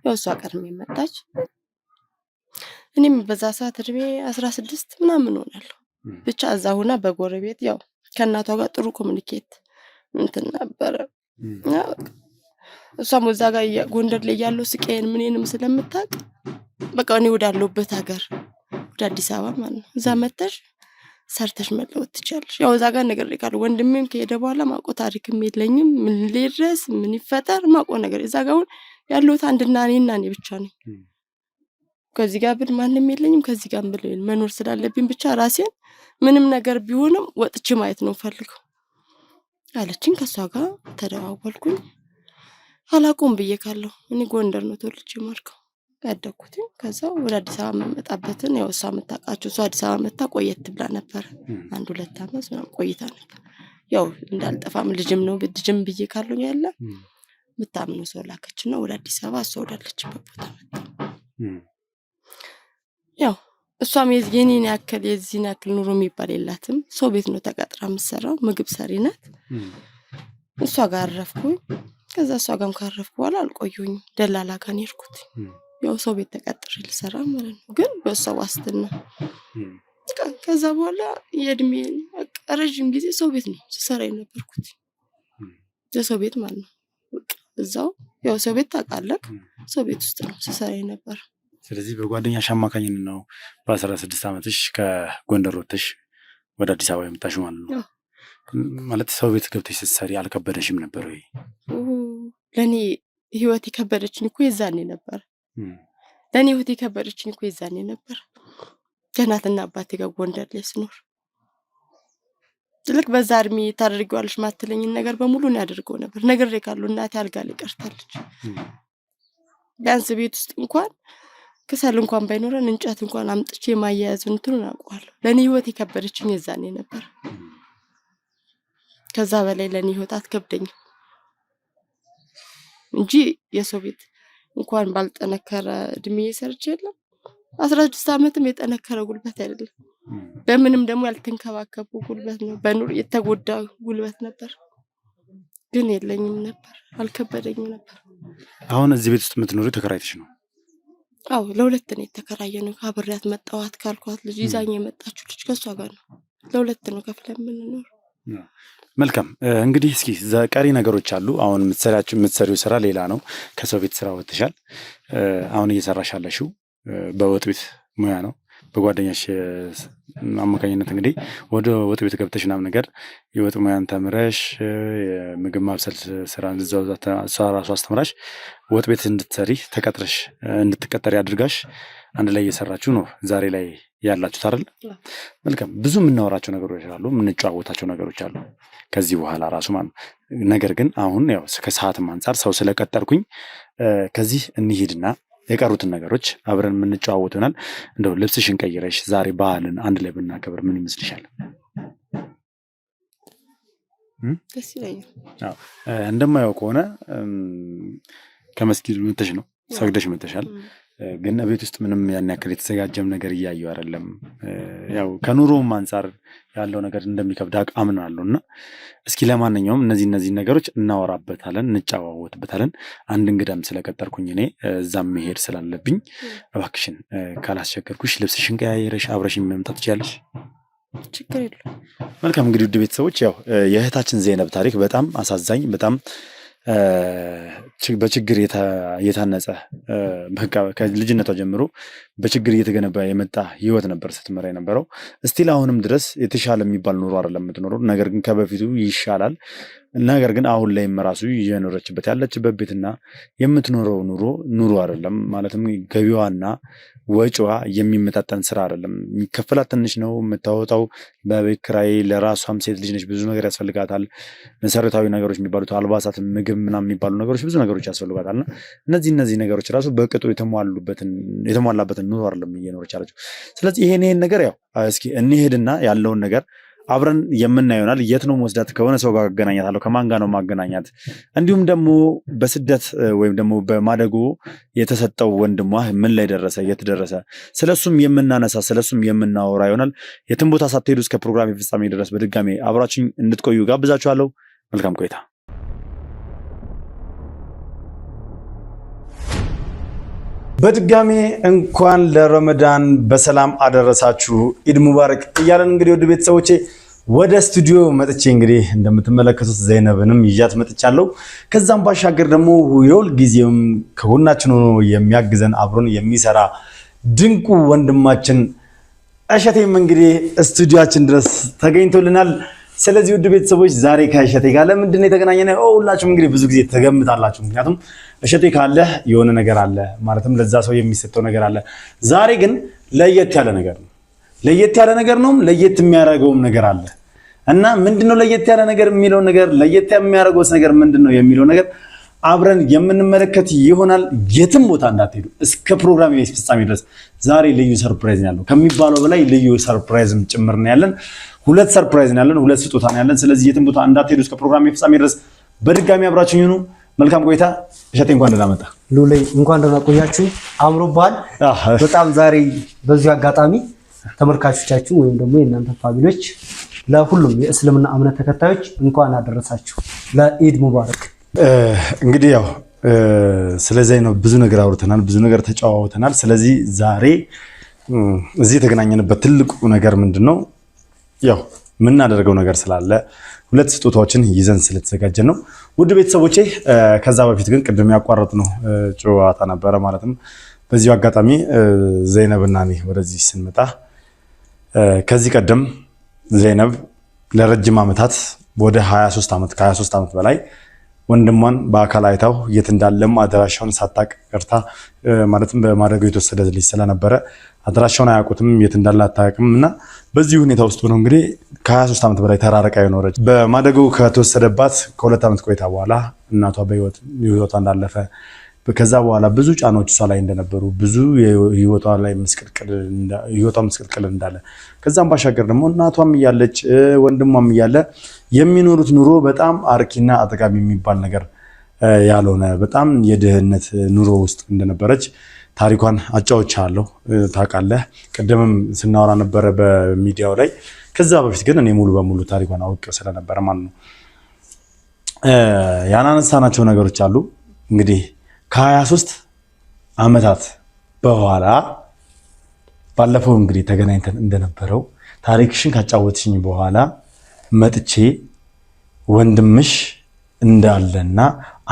ያው እሷ ቀድሜ መጣች። እኔም በዛ ሰዓት እድሜ 16 ምናምን ሆናለሁ። ብቻ እዛ ሆና በጎረቤት ያው ከእናቷ ጋር ጥሩ ኮሙኒኬት እንትን ነበረ። እሷም እዛ ጋር ጎንደር ላይ ያለው ስቃዬን ምንንም ስለምታውቅ በቃ እኔ ወዳለሁበት ሀገር ወደ አዲስ አበባ ማለት ነው እዛ መተሽ ሰርተሽ መለወጥ ትችያለሽ። ያው እዛ ጋር ነገር ይካል ወንድሜም ከሄደ በኋላ ማቆ ታሪክም የለኝም። ምን ሊድረስ ምን ይፈጠር ማቆ ነገር እዛ ጋር ያለሁት አንድና እኔ ብቻ ነኝ። ከዚህ ጋር ብን ማንንም የለኝም። ከዚህ ጋር ብለን መኖር ስላለብኝ ብቻ ራሴን ምንም ነገር ቢሆንም ወጥቼ ማየት ነው ፈልገው አለችኝ። ከሷ ጋር ተደዋወልኩኝ። አላቆም ብዬ ካለው እኔ ጎንደር ነው ተወልጄ ማርከው ያደኩት። ከዛ ወደ አዲስ አበባ መጣበትን ያው እሷ መጣቃችሁ እሷ አዲስ አበባ መጣ ቆየት ብላ ነበር። 1-2 አመት ነው ቆይታ ነበር። ያው እንዳልጠፋም ልጅም ነው ልጅም ብዬ ካለው ያለ ምታምኑ ሰው ላከችና ወደ አዲስ አበባ አስወዳለችበት ቦታ መጣ። ያው እሷም የኔን ያክል የዚህን ያክል ኑሮ የሚባል የላትም። ሰው ቤት ነው ተቀጥራ የምትሰራው፣ ምግብ ሰሪ ናት። እሷ ጋር አረፍኩኝ። ከዛ እሷ ጋርም ካረፍኩ በኋላ አልቆየሁኝም። ደላላ ጋር ሄድኩት። ያው ሰው ቤት ተቀጥሬ ልሰራ ማለት ነው፣ ግን በሷ ዋስትና። ከዛ በኋላ የእድሜን ረጅም ጊዜ ሰው ቤት ነው ስሰራ የነበርኩት። የሰው ቤት ማለት ነው እዛው ያው ሰው ቤት ታውቃለህ፣ ሰው ቤት ውስጥ ነው ስሰራ የነበር። ስለዚህ በጓደኛሽ አማካኝነት ነው በ16 ዓመትሽ ከጎንደር ወጥተሽ ወደ አዲስ አበባ የመጣሽው ማለት ነው? ማለት ሰው ቤት ገብተሽ ስትሰሪ አልከበደሽም ነበር ወይ? ለኔ ህይወት የከበደችኝ እኮ የዛኔ ነበር። ለኔ ህይወት የከበደችኝ እኮ የዛኔ ነበር። ከእናትና አባቴ ጋር ጎንደር ላይ ስኖር ልክ በዛ እድሜ ታደርጊዋለሽ ማትለኝን ነገር በሙሉ ነው ያደርገው ነበር። ነግሬ ካለው እናቴ አልጋ ላይ ቀርታለች። ቢያንስ ቤት ውስጥ እንኳን ከሰል እንኳን ባይኖረን እንጨት እንኳን አምጥቼ ማያያዝ እንትኑን አውቀዋለሁ። ለኔ ህይወት የከበደችኝ የዛኔ ነበር። ከዛ በላይ ለኔ ህይወት አትከብደኝም እንጂ የሰው ቤት እንኳን ባልጠነከረ እድሜ ሰርቼ የለም 16 ዓመትም የጠነከረ ጉልበት አይደለም። በምንም ደግሞ ያልተንከባከቡ ጉልበት ነው። በኑር የተጎዳ ጉልበት ነበር፣ ግን የለኝም ነበር፣ አልከበደኝም ነበር። አሁን እዚህ ቤት ውስጥ የምትኖሪ ተከራይተሽ ነው? አዎ ለሁለት ነው የተከራየነው። አብሬያት መጣኋት ካልኳት ልጅ ይዛኝ የመጣችው ልጅ ከሷ ጋር ነው። ለሁለት ነው ከፍለን የምንኖር። መልካም እንግዲህ እስኪ ቀሪ ነገሮች አሉ። አሁን የምትሰሪው ስራ ሌላ ነው። ከሰው ቤት ስራ ወጥተሻል። አሁን እየሰራሽ ያለሽው በወጥ ቤት ሙያ ነው። በጓደኛሽ አማካኝነት እንግዲህ ወደ ወጥ ቤት ገብተሽ ምናምን ነገር የወጥ ሙያን ተምረሽ የምግብ ማብሰል ስራን እዛው እሷ ራሱ አስተምራሽ ወጥ ቤት እንድትሰሪ ተቀጥረሽ እንድትቀጠሪ አድርጋሽ አንድ ላይ እየሰራችሁ ነው ዛሬ ላይ ያላችሁት አይደል? መልካም ብዙ የምናወራቸው ነገሮች አሉ፣ የምንጨዋወታቸው ነገሮች አሉ ከዚህ በኋላ ራሱ ማለት ነው። ነገር ግን አሁን ያው ከሰዓትም አንጻር ሰው ስለቀጠርኩኝ ከዚህ እንሂድና የቀሩትን ነገሮች አብረን የምንጨዋወት ይሆናል። እንደው ልብስሽን ቀይረሽ ዛሬ በዓልን አንድ ላይ ብናከብር ምን ይመስልሻል? ደስ ይለኛል። እንደማየው ከሆነ ከመስጊድ መተሽ ነው ሰግደሽ መተሻል። ግን ቤት ውስጥ ምንም ያን ያክል የተዘጋጀም ነገር እያየው አይደለም። ያው ከኑሮም አንጻር ያለው ነገር እንደሚከብድ አምናለሁ እና እስኪ ለማንኛውም እነዚህ ነገሮች እናወራበታለን፣ እንጫዋወትበታለን። አንድ እንግዳም ስለቀጠርኩኝ እኔ እዛም መሄድ ስላለብኝ እባክሽን ካላስቸገርኩሽ ልብስሽን ቀያየረሽ አብረሽኝ መምጣት ትችያለሽ? ችግር የለውም። መልካም እንግዲህ ውድ ቤተሰቦች ያው የእህታችን ዜነብ ታሪክ በጣም አሳዛኝ፣ በጣም በችግር የታነጸ በቃ ከልጅነቷ ጀምሮ በችግር እየተገነባ የመጣ ህይወት ነበር ስትመራ የነበረው። እስቲል አሁንም ድረስ የተሻለ የሚባል ኑሮ አይደለም የምትኖረው፣ ነገር ግን ከበፊቱ ይሻላል። ነገር ግን አሁን ላይም ራሱ እየኖረችበት ያለችበት ቤትና የምትኖረው ኑሮ አይደለም። ማለትም ገቢዋና ወጪዋ የሚመጣጠን ስራ አይደለም። የሚከፈላት ትንሽ ነው። የምታወጣው በቤት ኪራይ፣ ለራሷም ሴት ልጅ ነች፣ ብዙ ነገር ያስፈልጋታል። መሰረታዊ ነገሮች የሚባሉት አልባሳት፣ ምግብ ምናምን የሚባሉ ነገሮች ብዙ ነገሮች ያስፈልጋታልና እነዚህ ነገሮች ራሱ በቅጡ የተሟላበትን ኑሮ አይደለም እየኖረች ያለችው። ስለዚህ ይሄን ነገር ያው እስኪ እንሄድና ያለውን ነገር አብረን የምናየው ይሆናል። የት ነው ወስዳት? ከሆነ ሰው ጋር አገናኛታለሁ። ከማን ጋር ነው ማገናኛት? እንዲሁም ደግሞ በስደት ወይም ደግሞ በማደጎ የተሰጠው ወንድሟ ምን ላይ ደረሰ፣ የት ደረሰ፣ ስለሱም የምናነሳ ስለሱም የምናወራ ይሆናል። የትም ቦታ ሳትሄዱ እስከ ፕሮግራም ፍጻሜ ድረስ በድጋሚ አብራችሁኝ እንድትቆዩ ጋብዛችኋለሁ። መልካም ቆይታ። በድጋሚ እንኳን ለረመዳን በሰላም አደረሳችሁ ኢድ ሙባረክ እያለን እንግዲህ ወደ ቤተሰቦቼ ወደ ስቱዲዮ መጥቼ እንግዲህ እንደምትመለከቱት ዘይነብንም ይዣት መጥቻለሁ። ከዛም ባሻገር ደግሞ የሁል ጊዜም ከጎናችን ሆኖ የሚያግዘን አብሮን የሚሰራ ድንቁ ወንድማችን እሸቴም እንግዲህ ስቱዲዮአችን ድረስ ተገኝቶልናል። ስለዚህ ውድ ቤተሰቦች ዛሬ ከእሸቴ ጋር ለምንድን ነው የተገናኘነው? ሁላችሁም እንግዲህ ብዙ ጊዜ ተገምታላችሁ። ምክንያቱም እሸቴ ካለ የሆነ ነገር አለ፣ ማለትም ለዛ ሰው የሚሰጠው ነገር አለ። ዛሬ ግን ለየት ያለ ነገር ነው። ለየት ያለ ነገር ነው፣ ለየት የሚያደርገውም ነገር አለ እና ምንድነው ለየት ያለ ነገር የሚለው ነገር፣ ለየት የሚያደርገውስ ነገር ምንድነው የሚለው ነገር አብረን የምንመለከት ይሆናል። የትም ቦታ እንዳትሄዱ እስከ ፕሮግራም ፍጻሜ ድረስ ዛሬ ልዩ ሰርፕራይዝ ነው ያለው። ከሚባለው በላይ ልዩ ሰርፕራይዝም ጭምር ነው ያለን። ሁለት ሰርፕራይዝ ነው ያለን፣ ሁለት ስጦታ ነው ያለን። ስለዚህ የትም ቦታ እንዳትሄዱ እስከ ፕሮግራም ፍጻሜ ድረስ በድጋሚ አብራችሁኝ ሁኑ። መልካም ቆይታ። እሸቴ እንኳን ደህና መጣ። ሉሌ እንኳን ደህና ቆያችሁ። አምሮብሃል በጣም ዛሬ። በዚህ አጋጣሚ ተመልካቾቻችሁ ወይም ደግሞ የእናንተ ፋሚሊዎች፣ ለሁሉም የእስልምና እምነት ተከታዮች እንኳን አደረሳችሁ ለኢድ ሙባረክ። እንግዲህ ያው ስለዚህ ነው ብዙ ነገር አውርተናል፣ ብዙ ነገር ተጫዋውተናል። ስለዚህ ዛሬ እዚህ የተገናኘንበት ትልቁ ነገር ምንድነው? ያው የምናደርገው ነገር ስላለ ሁለት ስጦታዎችን ይዘን ስለተዘጋጀን ነው ውድ ቤተሰቦቼ። ከዛ በፊት ግን ቅድም ያቋረጥነው ጨዋታ ነበረ። ማለትም በዚሁ አጋጣሚ ዘይነብና እኔ ወደዚህ ስንመጣ ከዚህ ቀደም ዘይነብ ለረጅም ዓመታት ወደ 23 ዓመት በላይ ወንድሟን በአካል አይታው የት እንዳለም አድራሻውን ሳታቅ ቀርታ፣ ማለትም በማደጎ የተወሰደ ልጅ ስለነበረ አድራሻውን አያውቁትም፣ የት እንዳለ አታውቅም። እና በዚህ ሁኔታ ውስጥ ሆነው እንግዲህ ከ23 ዓመት በላይ ተራርቃ የኖረች በማደጎ ከተወሰደባት ከ2 ዓመት ቆይታ በኋላ እናቷ በህይወቷ እንዳለፈ፣ ከዛ በኋላ ብዙ ጫናዎች እሷ ላይ እንደነበሩ፣ ብዙ ህይወቷ ምስቅልቅል እንዳለ፣ ከዛም ባሻገር ደግሞ እናቷም እያለች ወንድሟም እያለ የሚኖሩት ኑሮ በጣም አርኪና አጠቃሚ የሚባል ነገር ያልሆነ በጣም የድህነት ኑሮ ውስጥ እንደነበረች ታሪኳን አጫውቻለሁ። ታውቃለህ፣ ቅድምም ስናወራ ነበረ በሚዲያው ላይ። ከዛ በፊት ግን እኔ ሙሉ በሙሉ ታሪኳን አውቄው ስለነበረ ማለት ነው ያናነሳናቸው ነገሮች አሉ። እንግዲህ ከ23 ዓመታት በኋላ ባለፈው እንግዲህ ተገናኝተን እንደነበረው ታሪክሽን ካጫወትሽኝ በኋላ መጥቼ ወንድምሽ እንዳለና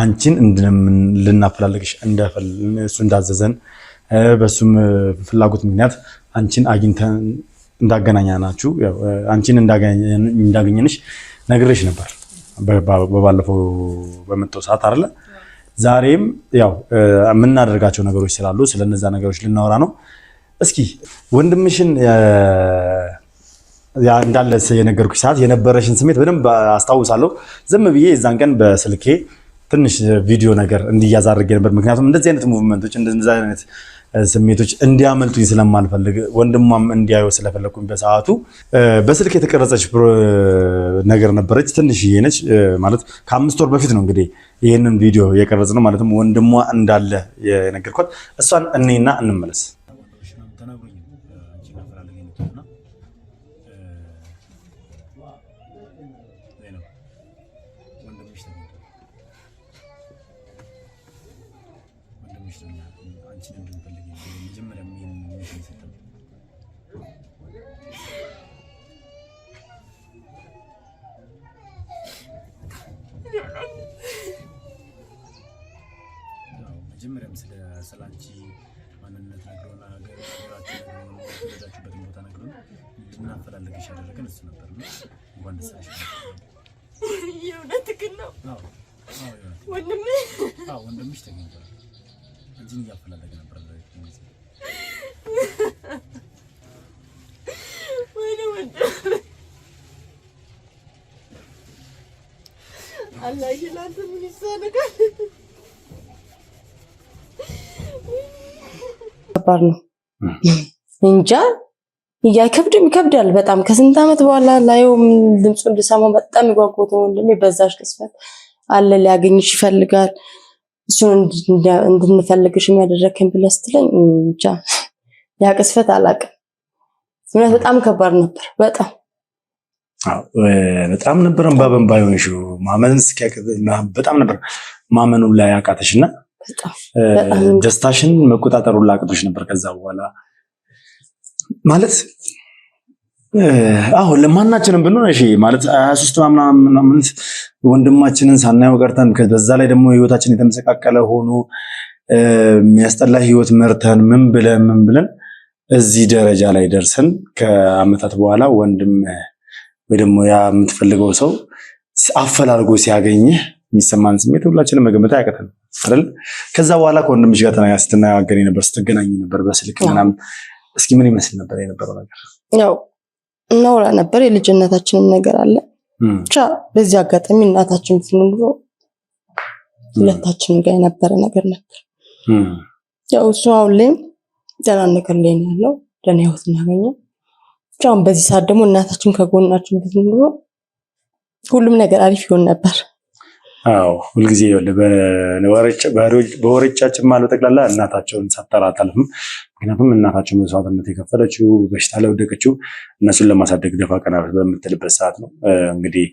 አንቺን ልናፈላልግሽ እሱ እንዳዘዘን በሱም ፍላጎት ምክንያት አንቺን አግኝተን እንዳገናኛናችሁ አንቺን እንዳገኘንሽ ነግሬሽ ነበር በባለፈው በመጣው ሰዓት አይደለ? ዛሬም ያው የምናደርጋቸው ነገሮች ስላሉ ስለነዛ ነገሮች ልናወራ ነው። እስኪ ወንድምሽን እንዳለ የነገርኩሽ ሰዓት የነበረሽን ስሜት በደንብ አስታውሳለሁ። ዝም ብዬ የዛን ቀን በስልኬ ትንሽ ቪዲዮ ነገር እንዲያዝ አድርጌ ነበር። ምክንያቱም እንደዚህ አይነት ሙቭመንቶች እንደዚህ አይነት ስሜቶች እንዲያመልጡኝ ስለማልፈልግ ወንድሟም እንዲያዩ ስለፈለኩኝ በሰዓቱ በስልክ የተቀረጸች ነገር ነበረች። ትንሽዬ ነች ማለት ከ5 ወር በፊት ነው እንግዲህ ይሄንን ቪዲዮ የቀረጽነው። ማለትም ወንድሟ እንዳለ የነገርኳት እሷን እኔና እንመለስ። መጀመሪያም ስለአንቺ ማንነት ነግሮና ሀገራችን ወዳችሁበትን ቦታ ነግሮን እንድናፈላልግሽ ያደረገን እሱ ነበር። እንኳን ደስ አለሽ። የእውነትህን ነው ወንድሜ? አዎ ወንድምሽ ተገኝቷል። እዚህ እያፈላለገ ነበር አላህ ይላንተ ምን ይሳነጋል? ከባድ ነው እንጃ ይከብዳል በጣም ከስንት ዓመት በኋላ ላየው ድምፁን ልሰማው በጣም ይጓጓት ነው ወንድሜ። በዛሽ ቅስፈት አለ ሊያገኝሽ ይፈልጋል እሱን እንድንፈልግሽ የሚያደርገን ብለህ ስትለኝ እንጃ ያ ቅስፈት አላውቅም። በጣም ከባድ ነበር በጣም በጣም ነበር እንባበን ባይሆንሽ ማመን በጣም ነበር ማመኑ ላይ ያቃተሽና ደስታሽን መቆጣጠሩ ላቅቶሽ ነበር። ከዛ በኋላ ማለት አሁን ለማናችንም ብንሆን እሺ ማለት 23 ምናምን ወንድማችንን ሳናየው ቀርተን በዛ ላይ ደግሞ ህይወታችን የተመሰቃቀለ ሆኖ የሚያስጠላ ህይወት መርተን ምን ብለን እዚህ ደረጃ ላይ ደርሰን ከአመታት በኋላ ወንድም ወይ ደግሞ ያ የምትፈልገው ሰው አፈላልጎ ሲያገኝህ የሚሰማን ስሜት ሁላችንም መገመት አያቅተን አይደል? ከዛ በኋላ ከወንድምሽ ጋር ስትነጋገሪ ነበር፣ ስትገናኝ ነበር በስልክ ምናምን። እስኪ ምን ይመስል ነበር የነበረው ነገር? ያው እናውራ ነበር፣ የልጅነታችንም ነገር አለ። ብቻ በዚህ አጋጣሚ እናታችን ብትኖር ሁለታችንም ጋር የነበረ ነገር ነበር። ያው እሱ አሁን ላይ ደህና ነገር ላይ ነው ያለው፣ ደህና ህይወት እናገኘው። ብቻ በዚህ ሰዓት ደግሞ እናታችን ከጎናችን ብትኖር ሁሉም ነገር አሪፍ ይሆን ነበር። አዎ ሁልጊዜ በወሬቻችን ማለት ጠቅላላ እናታቸውን ሳታራታልፍም። ምክንያቱም እናታቸው መስዋዕትነት የከፈለችው በሽታ ላይ ወደቀችው እነሱን ለማሳደግ ደፋ ቀና በምትልበት ሰዓት ነው። እንግዲህ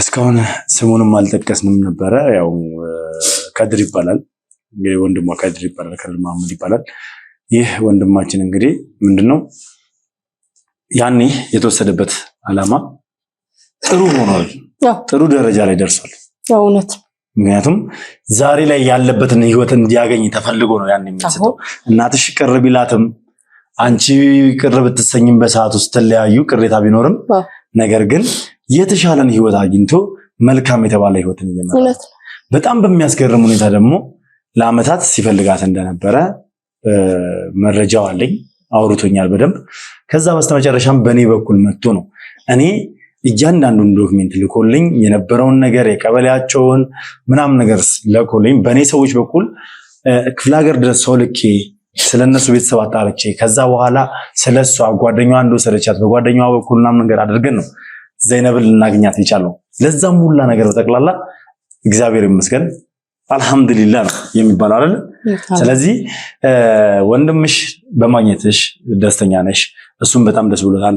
እስካሁን ስሙንም አልጠቀስንም ነበረ። ያው ከድር ይባላል እንግዲህ ወንድሟ ከድር ይባላል፣ ከድር መሐመድ ይባላል። ይህ ወንድማችን እንግዲህ ምንድነው ያኔ የተወሰደበት ዓላማ ጥሩ ሆኗል። ጥሩ ደረጃ ላይ ደርሷል። ያው እውነት ምክንያቱም ዛሬ ላይ ያለበትን ህይወት እንዲያገኝ ተፈልጎ ነው ያን የሚሰጠው። እናትሽ ቅር ቢላትም አንቺ ቅር ብትሰኝም በሰዓት ውስጥ ተለያዩ ቅሬታ ቢኖርም ነገር ግን የተሻለን ህይወት አግኝቶ መልካም የተባለ ህይወትን እየመራ በጣም በሚያስገርም ሁኔታ ደግሞ ለአመታት ሲፈልጋት እንደነበረ መረጃው አለኝ፣ አውርቶኛል በደንብ። ከዛ በስተመጨረሻም በኔ በኩል መጥቶ ነው እኔ እያንዳንዱን ዶክሜንት ልኮልኝ የነበረውን ነገር የቀበሌያቸውን ምናምን ነገር ልኮልኝ በእኔ ሰዎች በኩል ክፍለ ሀገር ድረስ ሰው ልኬ ስለነሱ ቤተሰብ አጣርቼ ከዛ በኋላ ስለሷ ጓደኛዋ እንደወሰደቻት በጓደኛዋ በኩል ምናምን ነገር አድርገን ነው ዘይነብን ልናገኛት የቻልነው። ለዛም ሁላ ነገር በጠቅላላ እግዚአብሔር ይመስገን አልহামዱሊላህ ነው የሚባለው አይደል? ስለዚህ ወንድምሽ በማግኘትሽ ደስተኛ ነሽ፣ እሱም በጣም ደስ ብሎታል።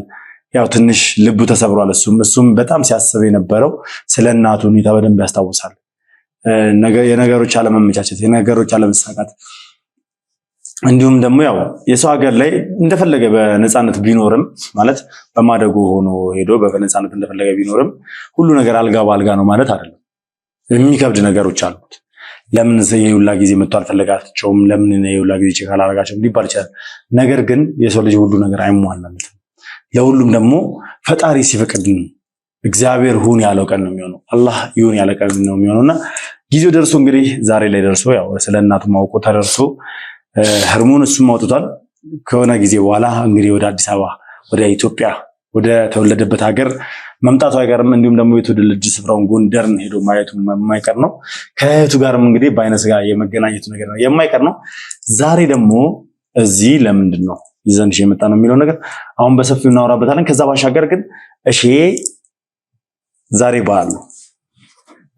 ያው ትንሽ ልቡ ተሰብሯል። እሱም በጣም ሲያስብ የነበረው ስለ እናቱ ሁኔታ በደንብ ያስታውሳል። የነገሮች አለመመቻቸት፣ የነገሮች አለመሳካት እንዲሁም ደግሞ ያው የሰው ሀገር ላይ እንደፈለገ በነፃነት ቢኖርም ማለት በማደጎ ሆኖ ሄዶ በነፃነት እንደፈለገ ቢኖርም ሁሉ ነገር አልጋ ባልጋ ነው ማለት አይደለም። የሚከብድ ነገሮች አሉት። ለምን የሁላ ጊዜ መጥቶ አልፈለጋቸውም፣ ለምን የሁላ ጊዜ ቼክ አላደረጋቸውም ሊባል ይችላል። ነገር ግን የሰው ልጅ ሁሉ ነገር አይሟላለትም። ለሁሉም ደግሞ ፈጣሪ ሲፈቅድ እግዚአብሔር ሁን ያለው ቀን ነው የሚሆነው፣ አላህ ይሁን ያለው ቀን ነው የሚሆነውና ጊዜው ደርሶ እንግዲህ ዛሬ ላይ ደርሶ ያው ስለ እናቱ ማውቆ ተደርሶ ህርሙን እሱም አውጥቷል። ከሆነ ጊዜ በኋላ እንግዲህ ወደ አዲስ አበባ ወደ ኢትዮጵያ ወደ ተወለደበት ሀገር መምጣቱ አይቀርም። እንዲሁም ደግሞ የተወለደ ስፍራውን ጎንደርን ሄዶ ማየቱ የማይቀር ነው። ከእህቱ ጋርም እንግዲህ በአይነ ስጋ የመገናኘቱ ነገር ነው የማይቀር ነው። ዛሬ ደግሞ እዚህ ለምንድን ነው ይዘንሽ የመጣ ነው የሚለው ነገር አሁን በሰፊው እናወራበታለን። ከዛ ባሻገር ግን እሺ ዛሬ በዓል ነው።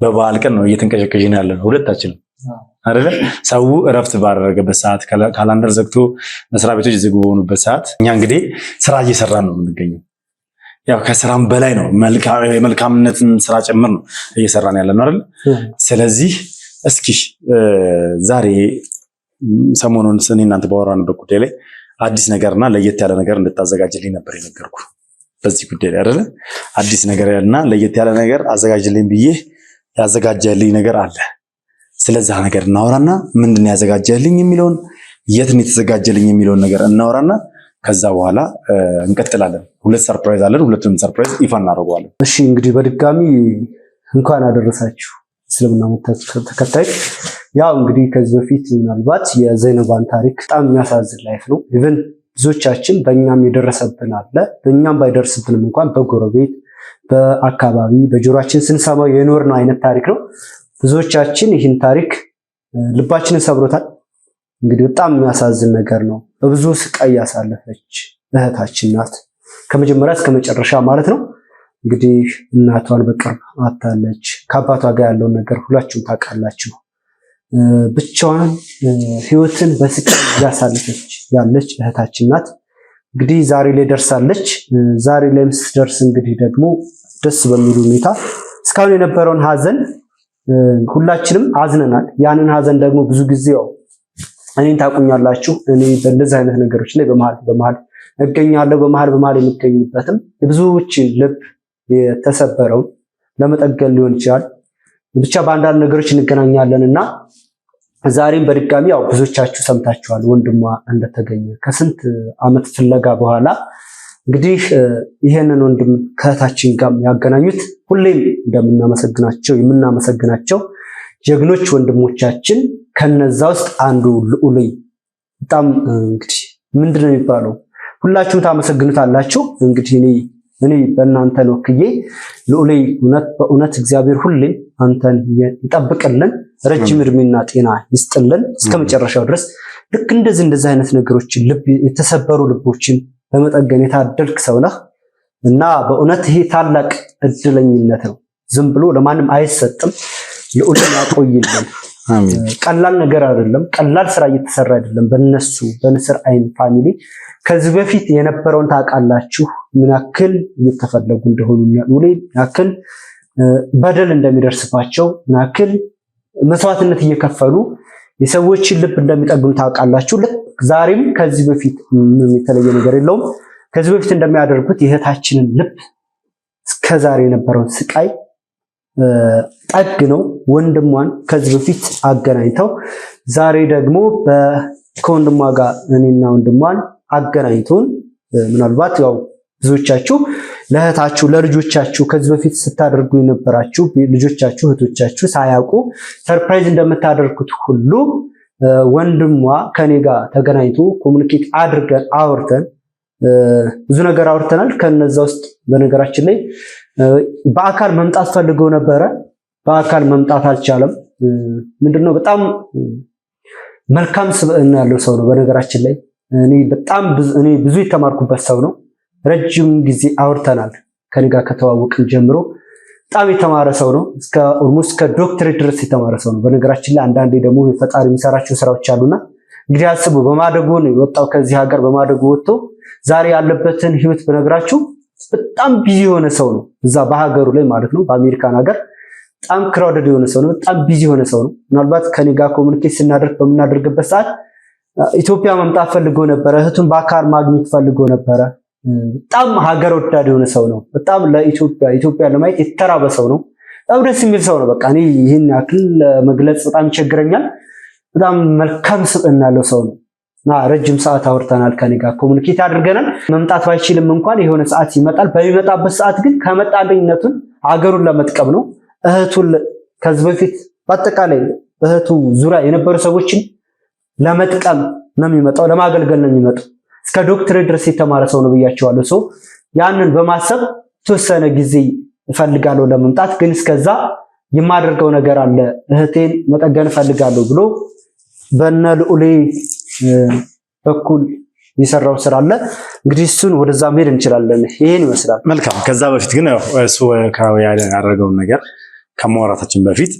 በበዓል ቀን ነው እየተንቀሸቀሽን ያለነው ሁለታችን አይደለ? ሰው እረፍት ባደረገበት ሰዓት፣ ካላንደር ዘግቶ መስሪያ ቤቶች ዝግ በሆኑበት ሰዓት እኛ እንግዲህ ስራ እየሰራን ነው የምንገኘው። ያው ከስራም በላይ ነው የመልካምነትን ስራ ጭምር ነው እየሰራን ያለነው አይደል? ስለዚህ እስኪ ዛሬ ሰሞኑን እኔ እናንተ ባወራንበት ጉዳይ ላይ አዲስ ነገርና ለየት ያለ ነገር እንድታዘጋጅልኝ ነበር የነገርኩ። በዚህ ጉዳይ ላይ አይደለ? አዲስ ነገርና ለየት ያለ ነገር አዘጋጅልኝ ብዬ ያዘጋጀልኝ ነገር አለ። ስለዛ ነገር እናወራና ምንድነው ያዘጋጀልኝ የሚለውን የት ነው የተዘጋጀልኝ የሚለውን ነገር እናወራና ከዛ በኋላ እንቀጥላለን። ሁለት ሰርፕራይዝ አለን። ሁለቱንም ሰርፕራይዝ ይፋ እናደርገዋለን። እሺ እንግዲህ በድጋሚ እንኳን አደረሳችሁ እስልምና ተከታዮች። ያው እንግዲህ ከዚህ በፊት ምናልባት የዘይነባን ታሪክ በጣም የሚያሳዝን ላይፍ ነው። ኢቭን ብዙዎቻችን በእኛም የደረሰብን አለ። በእኛም ባይደርስብንም እንኳን በጎረቤት በአካባቢ በጆሮአችን ስንሰማው የኖርነው አይነት ታሪክ ነው። ብዙዎቻችን ይህን ታሪክ ልባችንን ሰብሮታል። እንግዲህ በጣም የሚያሳዝን ነገር ነው። በብዙ ስቃይ ያሳለፈች እህታችን ናት፣ ከመጀመሪያ እስከ መጨረሻ ማለት ነው። እንግዲህ እናቷን በቅርብ አታለች። ከአባቷ ጋር ያለውን ነገር ሁላችሁም ታውቃላችሁ። ብቻዋን ህይወትን በስቃይ እያሳለፈች ያለች እህታችን ናት። እንግዲህ ዛሬ ላይ ደርሳለች። ዛሬ ላይ ስትደርስ እንግዲህ ደግሞ ደስ በሚል ሁኔታ እስካሁን የነበረውን ሀዘን ሁላችንም አዝነናል። ያንን ሀዘን ደግሞ ብዙ ጊዜ እኔን ታቁኛላችሁ። እኔ በእንደዚህ አይነት ነገሮች ላይ በመሃል እገኛለሁ። በመሃል የሚገኝበትም የብዙዎች ልብ የተሰበረውን ለመጠገን ሊሆን ይችላል። ብቻ በአንዳንድ ነገሮች እንገናኛለን እና ዛሬም በድጋሚ ብዙዎቻችሁ ሰምታችኋል ወንድሟ እንደተገኘ ከስንት ዓመት ፍለጋ በኋላ እንግዲህ ይሄንን ወንድም ከእህታችን ጋር ያገናኙት ሁሌም የምናመሰግናቸው ጀግኖች ወንድሞቻችን ከነዛ ውስጥ አንዱ ልዑል በጣም እንግዲህ ምንድነው የሚባለው ሁላችሁም ታመሰግኑታላችሁ። እንግዲህ እኔ በእናንተ ወክዬ ልዑል በእውነት እግዚአብሔር ሁሌም አንተን ይጠብቅልን፣ ረጅም እድሜና ጤና ይስጥልን እስከ መጨረሻው ድረስ። ልክ እንደዚህ አይነት ነገሮችን የተሰበሩ ልቦችን በመጠገን የታደልክ ሰው ነህ እና በእውነት ይሄ ታላቅ እድለኝነት ነው። ዝም ብሎ ለማንም አይሰጥም። ልዑልን ያቆይልን። ቀላል ነገር አይደለም። ቀላል ስራ እየተሰራ አይደለም። በእነሱ በንስር አይን ፋሚሊ ከዚህ በፊት የነበረውን ታውቃላችሁ። ምን ያክል እየተፈለጉ እንደሆኑ ልዑል ያክል በደል እንደሚደርስባቸው ምን ያክል መስዋዕትነት እየከፈሉ የሰዎችን ልብ እንደሚጠግኑ ታውቃላችሁ። ዛሬም ከዚህ በፊት የተለየ ነገር የለውም። ከዚህ በፊት እንደሚያደርጉት የእህታችንን ልብ እስከዛሬ የነበረውን ስቃይ ጠግነው ወንድሟን ከዚህ በፊት አገናኝተው ዛሬ ደግሞ ከወንድሟ ጋር እኔና ወንድሟን አገናኝቶን ምናልባት ብዙዎቻችሁ ለእህታችሁ ለልጆቻችሁ ከዚህ በፊት ስታደርጉ የነበራችሁ ልጆቻችሁ እህቶቻችሁ ሳያውቁ ሰርፕራይዝ እንደምታደርጉት ሁሉ ወንድሟ ከኔ ጋር ተገናኝቶ ኮሙኒኬት አድርገን አውርተን ብዙ ነገር አውርተናል። ከነዛ ውስጥ በነገራችን ላይ በአካል መምጣት ፈልገው ነበረ። በአካል መምጣት አልቻለም። ምንድነው በጣም መልካም ስብዕና ያለው ሰው ነው። በነገራችን ላይ እኔ ብዙ የተማርኩበት ሰው ነው። ረጅም ጊዜ አውርተናል። ከኔ ጋር ከተዋወቅን ጀምሮ በጣም የተማረ ሰው ነው። እስከ ዶክትሬት ድረስ የተማረ ሰው ነው። በነገራችን ላይ አንዳንዴ ደግሞ የፈጣሪ የሚሰራቸው ስራዎች አሉና እንግዲህ አስቡ። በማደጎ ነው የወጣው ከዚህ ሀገር በማደጎ ወጥቶ ዛሬ ያለበትን ህይወት በነገራችሁ በጣም ቢዚ የሆነ ሰው ነው። እዛ በሀገሩ ላይ ማለት ነው በአሜሪካን ሀገር በጣም ክራውደድ የሆነ ሰው ነው። በጣም ቢዚ የሆነ ሰው ነው። ምናልባት ከኔ ጋር ኮሙኒኬት በምናደርግበት ሰዓት ኢትዮጵያ መምጣት ፈልጎ ነበረ። እህቱን በአካል ማግኘት ፈልጎ ነበረ። በጣም ሀገር ወዳድ የሆነ ሰው ነው። በጣም ኢትዮጵያ ለማየት የተራበ ሰው ነው። በጣም ደስ የሚል ሰው ነው። በቃ እኔ ይህን ያክል መግለጽ በጣም ይቸግረኛል። በጣም መልካም ስብዕና ያለው ሰው ነው እና ረጅም ሰዓት አውርተናል። ከኔ ጋር ኮሙኒኬት አድርገናል። መምጣት ባይችልም እንኳን የሆነ ሰዓት ይመጣል። በሚመጣበት ሰዓት ግን ከመጣልኝነቱን ሀገሩን ለመጥቀም ነው። እህቱን ከዚህ በፊት በአጠቃላይ እህቱ ዙሪያ የነበሩ ሰዎችን ለመጥቀም ነው የሚመጣው፣ ለማገልገል ነው የሚመጣው። እስከ ዶክትሬት ድረስ የተማረ ሰው ነው ብያቸዋለሁ። ሰው ያንን በማሰብ ተወሰነ ጊዜ እፈልጋለሁ ለመምጣት፣ ግን እስከዛ የማደርገው ነገር አለ፣ እህቴን መጠገን እፈልጋለሁ ብሎ በነ ልዑል በኩል የሰራው ስራ አለ። እንግዲህ እሱን ወደዛ መሄድ እንችላለን። ይሄን ይመስላል። መልካም። ከዛ በፊት ግን እሱ ያደረገውን ነገር ከማውራታችን በፊት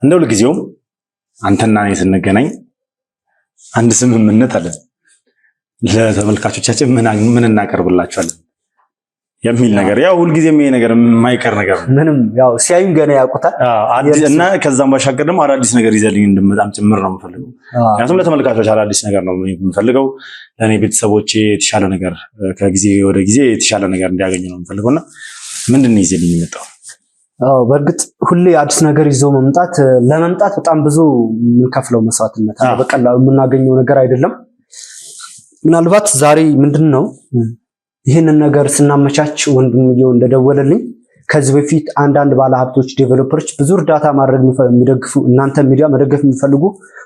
እንደ ሁልጊዜውም አንተና እኔ ስንገናኝ አንድ ስምምነት አለን። ለተመልካቾቻችን ምን እናቀርብላቸዋለን የሚል ነገር ያው ሁልጊዜም ይሄ ነገር የማይቀር ነገር ነው። ምንም ያው ሲያዩን ገና ያውቁታል እና ከዛም ባሻገር ደግሞ አዳዲስ ነገር ይዘልኝ እንደመጣም ጭምር ነው የምፈልገው። ምክንያቱም ለተመልካቾች አዳዲስ ነገር ነው የምፈልገው። ለእኔ ቤተሰቦቼ የተሻለ ነገር ከጊዜ ወደ ጊዜ የተሻለ ነገር እንዲያገኙ ነው የምፈልገውና ምንድን ነው ይዘልኝ የመጣው? በእርግጥ ሁሌ አዲስ ነገር ይዞ ለመምጣት በጣም ብዙ የምንከፍለው መስዋዕትነት አለ። በቀላሉ የምናገኘው ነገር አይደለም። ምናልባት ዛሬ ምንድነው ይህንን ነገር ስናመቻች ወንድምየው እንደደወለልኝ ከዚህ በፊት አንዳንድ ባለሀብቶች ዴቨሎፐሮች ብዙ እርዳታ ማድረግ የሚደግፉ እናንተ ሚዲያ መደገፍ የሚፈልጉ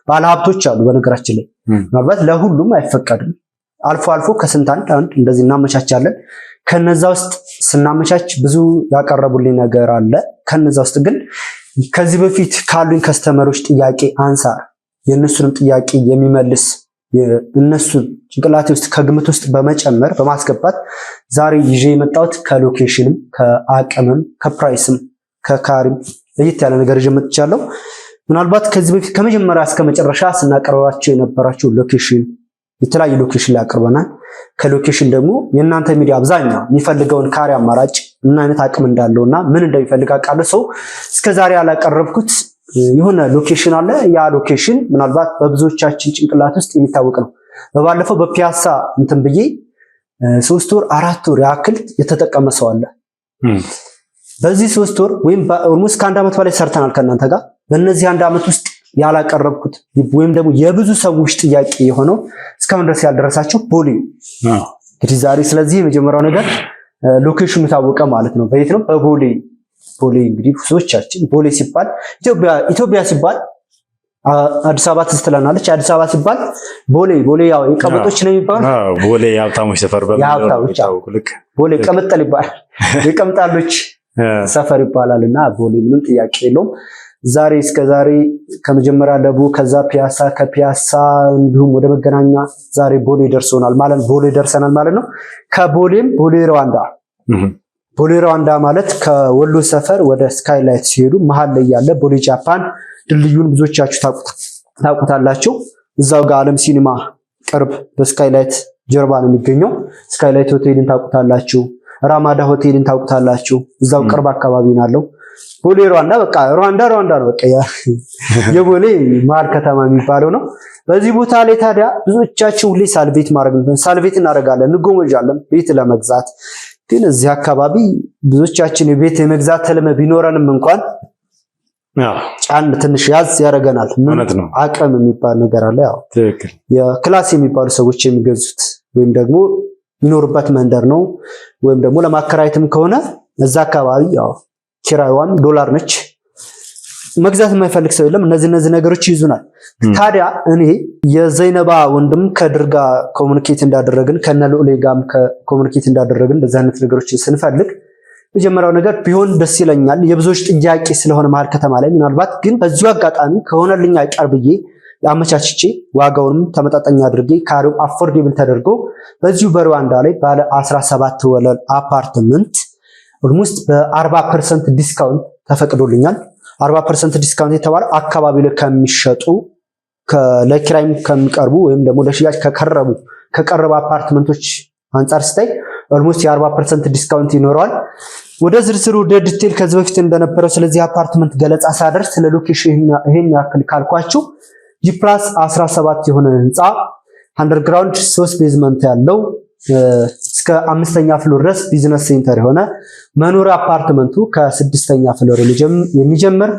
ባለሀብቶች አሉ። በነገራችን ላይ ምናልባት ለሁሉም አይፈቀድም። አልፎ አልፎ ከስንት አንድ እንደዚህ እናመቻቻለን። ከነዛ ውስጥ ስናመቻች ብዙ ያቀረቡልኝ ነገር አለ። ከነዛ ውስጥ ግን ከዚህ በፊት ካሉኝ ከስተመሮች ጥያቄ አንፃር የእነሱንም ጥያቄ የሚመልስ እነሱን ጭንቅላቴ ውስጥ ከግምት ውስጥ በመጨመር በማስገባት ዛሬ ይዤ የመጣሁት ከሎኬሽንም ከአቅምም ከፕራይስም ከካሪም ለየት ያለ ነገር ይዤ መጥቻለሁ። ምናልባት ከዚህ በፊት ከመጀመሪያ እስከ መጨረሻ ስናቀርባቸው የነበራቸው ሎኬሽን የተለያዩ ሎኬሽን ላይ አቅርበናል። ከሎኬሽን ደግሞ የእናንተ ሚዲያ አብዛኛው የሚፈልገውን ካሪ አማራጭ ምን አይነት አቅም እንዳለውና ምን እንደሚፈልግ አውቃለሁ። ሰው እስከዛሬ ያላቀረብኩት የሆነ ሎኬሽን አለ። ያ ሎኬሽን ምናልባት በብዙዎቻችን ጭንቅላት ውስጥ የሚታወቅ ነው። በባለፈው በፒያሳ እንትን ብዬ 3 ወር 4 ወር ያክል የተጠቀመ ሰው አለ። በዚህ 3 ወር ወይም ኦልሞስት ከአንድ ዓመት በላይ ሰርተናል ከእናንተ ጋር። በእነዚህ አንድ ዓመት ውስጥ ያላቀረብኩት ወይም ደግሞ የብዙ ሰዎች ጥያቄ የሆነው እስካሁን ድረስ ያልደረሳቸው ቦሌ እንግዲህ ዛሬ ስለዚህ የመጀመሪያው ነገር ሎኬሽኑ ታወቀ ማለት ነው። በየት ነው? በቦሌ። ቦሌ እንግዲህ ብዙዎቻችን ቦሌ ሲባል ኢትዮጵያ ሲባል አዲስ አበባ ትስትለናለች። አዲስ አበባ ሲባል ቦሌ ያው የቀመጦች ነው የሚባለው። ቦሌ የሀብታሞች ሰፈር ቦሌ ቀመጠል ይባላል። የቀምጣሎች ሰፈር ይባላልና ቦሌ ምንም ጥያቄ የለውም። ዛሬ እስከ ዛሬ ከመጀመሪያ ለቡ ከዛ ፒያሳ ከፒያሳ እንዲሁም ወደ መገናኛ ዛሬ ቦሌ ደርሰናል ማለት ነው። ከቦሌም ቦሌ ሩዋንዳ ማለት ከወሎ ሰፈር ወደ ስካይላይት ሲሄዱ መሃል ላይ ያለ ቦሌ ጃፓን ድልድዩን ብዙዎቻችሁ ታውቁታላችሁ። እዛው ጋር ዓለም ሲኒማ ቅርብ በስካይላይት ጀርባ ነው የሚገኘው። ስካይላይት ሆቴልን ታውቁታላችሁ። ራማዳ ሆቴልን ታውቁታላችሁ። እዛው ቅርብ አካባቢ ናለው። ቦሌ ሩዋንዳ በቃ ሩዋንዳ ነው በቃ የቦሌ መሃል ከተማ የሚባለው ነው። በዚህ ቦታ ላይ ታዲያ ብዙዎቻችሁ ሁሌ ሳልቬት እናደርጋለን፣ እንጎመጃለን ቤት ለመግዛት። ግን እዚህ አካባቢ ብዙዎቻችን የቤት የመግዛት ህልም ቢኖረንም እንኳን ጫን ትንሽ ያዝ ያደርገናል። አቅም የሚባል ነገር አለ። ያው የክላስ የሚባሉ ሰዎች የሚገዙት ወይም ደግሞ የሚኖርበት መንደር ነው። ወይም ደግሞ ለማከራየትም ከሆነ እዛ አካባቢ ያው ኪራይዋን $1 ነች። መግዛት የማይፈልግ ሰው የለም። እነዚህ ነገሮች ይዙናል። ታዲያ እኔ የዘይነባ ወንድም ከድርጋ ኮሙኒኬት እንዳደረግን ከነልኡሌ ጋም ኮሙኒኬት እንዳደረግን እንደዚህ አይነት ነገሮችን ስንፈልግ መጀመሪያው ነገር ቢሆን ደስ ይለኛል። የብዙዎች ጥያቄ ስለሆነ መሃል ከተማ ላይ ምናልባት ግን በዚሁ አጋጣሚ ከሆነልኝ አይቀር ብዬ አመቻችቼ ዋጋውንም ተመጣጣኝ አድርጌ ካሬው አፎርዴብል ተደርጎ በዚሁ በሩዋንዳ ላይ ባለ 17 ወለል አፓርትመንት ኦልሞስት በ40% ዲስካውንት ተፈቅዶልኛል። 40% ዲስካውንት የተባለው አካባቢ ላይ ከሚሸጡ ለኪራይም ከሚቀርቡ ወይም ደግሞ ለሽያጭ ከቀረቡ አፓርትመንቶች አንፃር ስታይ ኦልሞስት የ40% ዲስካውንት ይኖረዋል። ወደ ዝርዝሩ ወደ ዲቴል ከዚህ በፊት እንደነበረው ስለዚህ አፓርትመንት ገለጻ ሳደርስ ስለ ሎኬሽን ይሄን ያክል ካልኳችሁ G+17 የሆነ ህንፃ አንደርግራውንድ 3 ቤዝመንት ያለው እስከ 5ኛ ፍሎር ድረስ ቢዝነስ ሴንተር የሆነ መኖሪያ አፓርትመንቱ ከ6ኛ ፍሎር የሚጀምር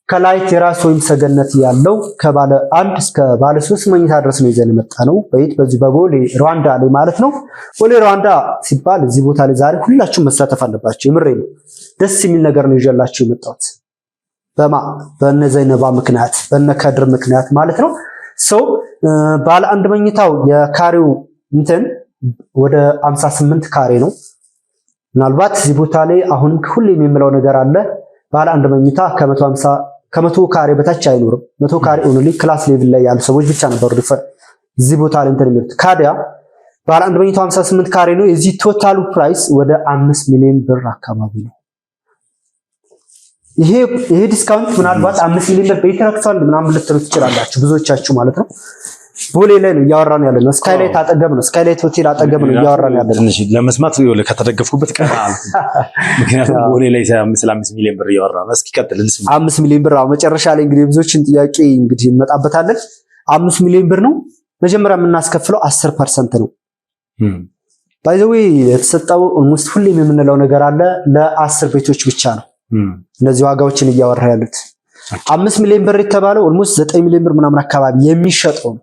ከላይ ቴራስ ወይም ሰገነት ያለው ከባለ 1 እስከ ባለ 3 መኝታ ድረስ ነው ይዘን የመጣ ነው። በዚህ በቦሌ ሩዋንዳ ላይ ማለት ነው። ቦሌ ሩዋንዳ ሲባል እዚህ ቦታ ላይ ዛሬ ሁላችሁም መሳተፍ አለባችሁ። የምሬ ነው። ደስ የሚል ነገር ነው ይዤላችሁ የመጣሁት በእነ ዘይነባ ምክንያት በእነ ከድር ምክንያት ማለት ነው። ሰው ባለ 1 መኝታው የካሬው እንትን ወደ 58 ካሬ ነው። ምናልባት እዚህ ቦታ ላይ አሁንም ሁሌም የምለው ነገር አለ። ባለ 1 መኝታ ከ100 ካሬ በታች አይኖርም። 100 ካሬ ኦንሊ ክላስ ሌቭል ላይ ያሉ ሰዎች ብቻ ነበሩ እዚህ ቦታ ላይ እንትን የሚሉት። ካዲያ ባለ 1 መኝታ 58 ካሬ ነው። የዚህ ቶታሉ ፕራይስ ወደ 5 ሚሊዮን ብር አካባቢ ነው። ይሄ ዲስካውንት ምናልባት 5 ሚሊዮን ብር በኢንተራክቷል ምናምን ልትሉ ትችላላችሁ ብዙዎቻችሁ ማለት ነው። ቦሌ ላይ ነው እያወራን ያለ ነው። ስካይላይት አጠገብ ነው። ስካይላይት ሆቴል አጠገብ ነው እያወራን ያለ ነው። ትንሽ ለመስማት ይወለ ከተደገፍኩበት ቀላል ምክንያቱም ቦሌ ላይ 5 ሚሊዮን ብር እያወራን ነው። እስኪ ቀጥል እንስማ። 5 ሚሊዮን ብር መጨረሻ ላይ እንግዲህ ብዙዎችን ጥያቄ እንግዲህ እንመጣበታለን። 5 ሚሊዮን ብር ነው መጀመሪያ የምናስከፍለው 10% ነው። ባይ ዘ ዌይ የተሰጠው ኦልሞስት ሁሌም የምንለው ነገር አለ ለ10 ቤቶች ብቻ ነው። እነዚህ ዋጋዎችን እያወራ ያሉት 5 ሚሊዮን ብር የተባለው ኦልሞስት 9 ሚሊዮን ብር ምናምን አካባቢ የሚሸጠው ነው።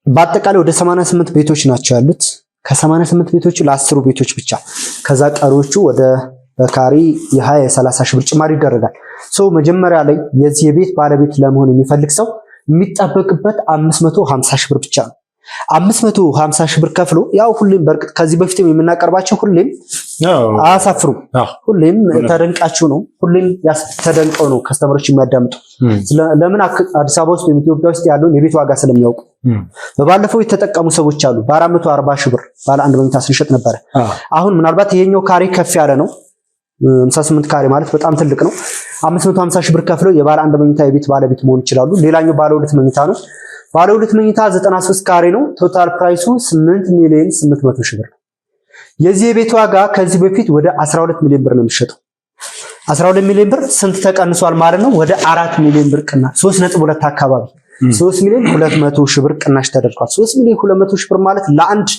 በአጠቃላይ ወደ 88 ቤቶች ናቸው ያሉት። ከ88 ቤቶች ለ10 ቤቶች ብቻ ከዛ ቀሪዎቹ ወደ በካሪ የ20 የ30 ሺህ ብር ጭማሪ ይደረጋል። መጀመሪያ ላይ የዚህ የቤት ባለቤት ለመሆን የሚፈልግ ሰው የሚጠበቅበት 550 ሺህ ብር ብቻ ነው። 550 ሺህ ብር ከፍሎ ያው ሁሌም በርግጥ ከዚህ በፊትም የምናቀርባቸው ሁሌም አያሳፍሩም። ሁሌም ተደንቃችሁ ነው፣ ሁሌም ተደንቀው ነው ከስተመሮች የሚያዳምጡ። ለምን አዲስ አበባ ውስጥ ኢትዮጵያ ውስጥ ያለውን የቤት ዋጋ ስለሚያውቁ። በባለፈው የተጠቀሙ ሰዎች አሉ። በ440 ሺህ ብር ባለ አንድ መኝታ ስንሸጥ ነበረ። አሁን ምናልባት ይሄኛው ካሬ ከፍ ያለ ነው። 58 ካሬ ማለት በጣም ትልቅ ነው። 550 ሺህ ብር ከፍለው የባለ አንድ መኝታ የቤት ባለቤት መሆን ይችላሉ። ሌላኛው ባለ ሁለት መኝታ ነው። ባለ ሁለት መኝታ 93 ካሬ ነው። ቶታል ፕራይሱ 8 ሚሊዮን 800 ሺህ ብር ነው። የዚህ የቤት ዋጋ ከዚህ በፊት ወደ 12 ሚሊዮን ብር ነው የሚሸጠው። 12 ሚሊዮን ብር ስንት ተቀንሷል ማለት ነው? ወደ 4 ሚሊዮን ብር ቅናሽ 3.2 አካባቢ 3 ሚሊዮን 200 ሺህ ብር ቅናሽ ተደርጓል። 3 ሚሊዮን 200 ሺህ ብር ማለት ለአንድ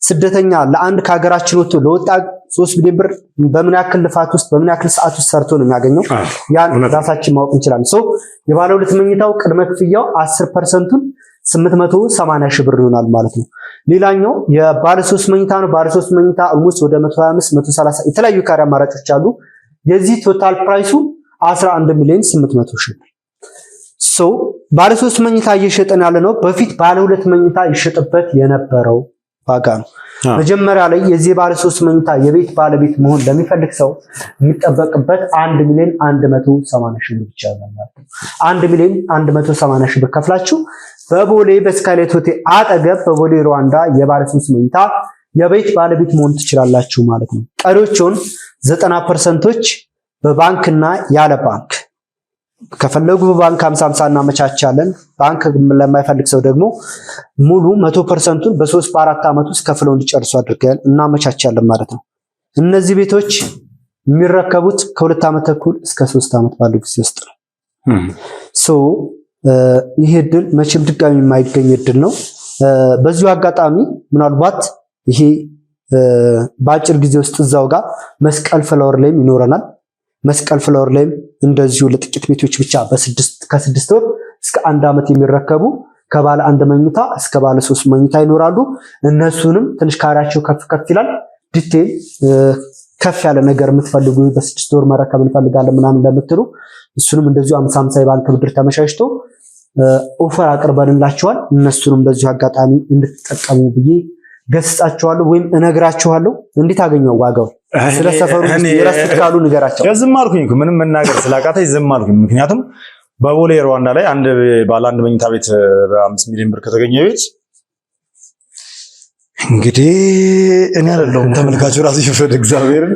ስደተኛ ለአንድ ከሀገራችን ወጥቶ ለወጣ 3 ሚሊዮን ብር በምን ያክል ልፋት ውስጥ በምን ያክል ሰዓት ውስጥ ሰርቶ ነው የሚያገኘው? ያን ራሳችን ማወቅ እንችላለን። የባለ ሁለት መኝታው ቅድመ ክፍያው 10%ቱን 880 ሺህ ብር ይሆናል ማለት ነው። ሌላኛው የባለ 3 መኝታ ነው። ባለ 3 መኝታ ኦልሞስት ወደ 125 130 የተለያዩ ካሬ አማራጮች አሉ። የዚህ ቶታል ፕራይሱ 11 ሚሊዮን 800 ሺህ ብር። ባለ 3 መኝታ እየሸጠን ያለ ነው። በፊት ባለ ሁለት መኝታ ይሸጥበት የነበረው ዋጋ ነው። መጀመሪያ ላይ የዚህ ባለ 3 መኝታ የቤት ባለቤት መሆን ለሚፈልግ ሰው የሚጠበቅበት 1 ሚሊዮን 180 ሺህ ብር ብቻ ነው ማለት ነው። 1 ሚሊዮን 180 ሺህ ብር ከፍላችሁ በቦሌ በስካይላይት ሆቴል አጠገብ በቦሌ ሩዋንዳ የባለ 3 መኝታ የቤት ባለቤት መሆን ትችላላችሁ ማለት ነው። ቀሪዎቹን 90%ቶች በባንክና ያለ ባንክ ከፈለጉ በባንክ 50-50 እናመቻቻለን። ባንክ ለማይፈልግ ሰው ደግሞ ሙሉ 100%ቱን በ3 በ4 ዓመት ውስጥ ከፍለው እንዲጨርሱ አድርገን እናመቻቻለን ማለት ነው። እነዚህ ቤቶች የሚረከቡት ከ2 ዓመት ተኩል እስከ 3 ዓመት ባለው ጊዜ ውስጥ ነው። ይሄ እድል መቼም ድጋሚ የማይገኝ እድል ነው። በዚሁ አጋጣሚ ምናልባት ይሄ በአጭር ጊዜ ውስጥ እዛው ጋር መስቀል ፍላወር ላይም ይኖረናል። መስቀል ፍላወር ላይም እንደዚሁ ለጥቂት ቤቶች ብቻ ከ6 ወር እስከ 1 ዓመት የሚረከቡ ከባለ አንድ መኝታ እስከ ባለ 3 መኝታ ይኖራሉ። እነሱንም ትንሽ ካሬያቸው ከፍ ይላል። ዲቴል ከፍ ያለ ነገር የምትፈልጉ በ6 ወር መረከብ እንፈልጋለን ምናምን ለምትሉ እሱንም እንደዚሁ 50-50 የባንክ ብድር ተመቻችቶ ኦፈር አቅርበንላችኋል። እነሱንም በዚሁ አጋጣሚ እንድትጠቀሙ ብዬ ገስጻችኋለሁ ወይም እነግራችኋለሁ። እንዴት አገኘው ዋጋው? ስለሰፈሩ የራስህ ካሉ ንገራቸው። ዝም አልኩኝ እኮ ምንም መናገር ስላቃተኝ ዝም አልኩኝ። ምክንያቱም በቦሌ ሩዋንዳ ላይ አንድ ባለ አንድ መኝታ ቤት በ5 ሚሊዮን ብር ከተገኘ ቤት እንግዲህ እኔ አይደለሁም ተመልካቹ ራሱ ይፍረድ። እግዚአብሔርን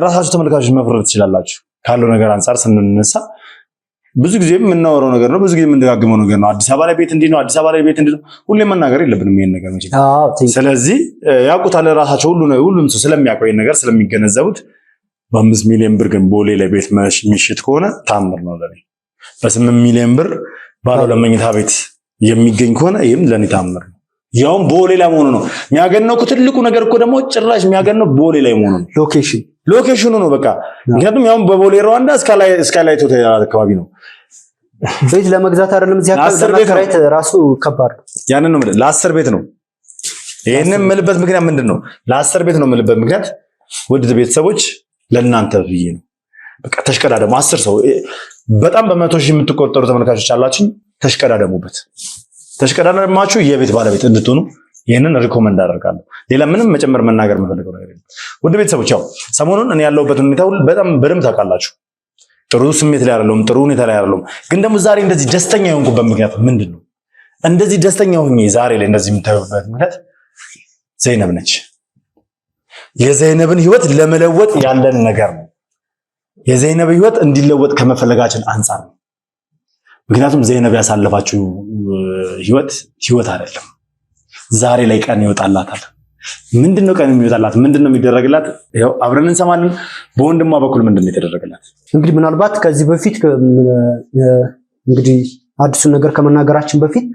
ራሳችሁ ተመልካቾች መፍረድ ትችላላችሁ። ካለው ነገር አንፃር ስንነሳ ብዙ ጊዜ የምናወራው ነገር ነው፣ ብዙ ጊዜ የምንደጋግመው ነገር ነው። አዲስ አበባ ላይ ቤት እንዲህ ነው፣ አዲስ አበባ ላይ ቤት እንዲህ ነው። ሁሌ መናገር የለብንም ይሄን ነገር እንጂ። ስለዚህ ያውቁታል ራሳቸው ሁሉም ሰው ስለሚያውቀው ይሄን ነገር ስለሚገነዘቡት በ5 ሚሊዮን ብር ግን ቦሌ ላይ ቤት የሚሽጥ ከሆነ ታምር ነው ለኔ። በ8 ሚሊዮን ብር ባለ ለመኝታ ቤት የሚገኝ ከሆነ ይሄም ለኔ ታምር ነው። ያውም ቦሌ ላይ መሆኑ ነው የሚያገነው። ትልቁ ነገር እኮ ደግሞ ጭራሽ የሚያገነው ቦሌ ላይ መሆኑ ነው። ሎኬሽኑ ነው በቃ። ምክንያቱም ያውም በቦሌ ሩዋንዳ ስካይላይት ሆቴል አካባቢ ነው። ቤት ለመግዛት አይደለም እዚህ አካባቢ ለማከራየት ራሱ ከባድ ነው። ያንን ነው ለ10 ቤት ነው። ይሄንን የምልበት ምክንያት ምንድነው? ለ10 ቤት ነው የምልበት ምክንያት ውድ ቤተሰቦች ለእናንተ ብዬ ነው። በቃ ተሽቀዳደሙ። 10 ሰው በጣም በመቶ ሺህ የምትቆጠሩ ተመልካቾች አላችሁ። ተሽቀዳደሙበት። ተሽቀዳደማችሁ የቤት ባለቤት እንድትሆኑ ይሄንን ሪኮመንድ አደርጋለሁ። ሌላ ምንም መጨመር መናገር የምፈልገው ነገር የለም። ውድ ቤተሰቦች ያው ሰሞኑን እኔ ያለሁበትን ሁኔታ በጣም በደንብ ታውቃላችሁ። ጥሩ ስሜት ላይ አይደለሁም፣ ጥሩ ሁኔታ ላይ አይደለሁም። ግን ደግሞ ዛሬ እንደዚህ ደስተኛ የሆንኩበት ምክንያት ምንድን ነው? እንደዚህ ደስተኛ ሆኜ ዛሬ ላይ እንደዚህ የምታዩበት ምክንያት ዘይነብ ነች። የዘይነብን ህይወት ለመለወጥ ያለን ነገር ነው። የዘይነብ ህይወት እንዲለወጥ ከመፈለጋችን አንፃር ነው። ምክንያቱም ዘይነብ ያሳለፋችሁ ህይወት አይደለም። ዛሬ ላይ ቀን ይወጣላታል። ምንድነው ቀን የሚወጣላት? ምንድነው የሚደረግላት? ያው አብረን እንሰማለን። በወንድሟ በኩል ምንድነው የተደረገላት? እንግዲህ ምናልባት ከዚህ በፊት እንግዲህ አዲሱን ነገር ከመናገራችን በፊት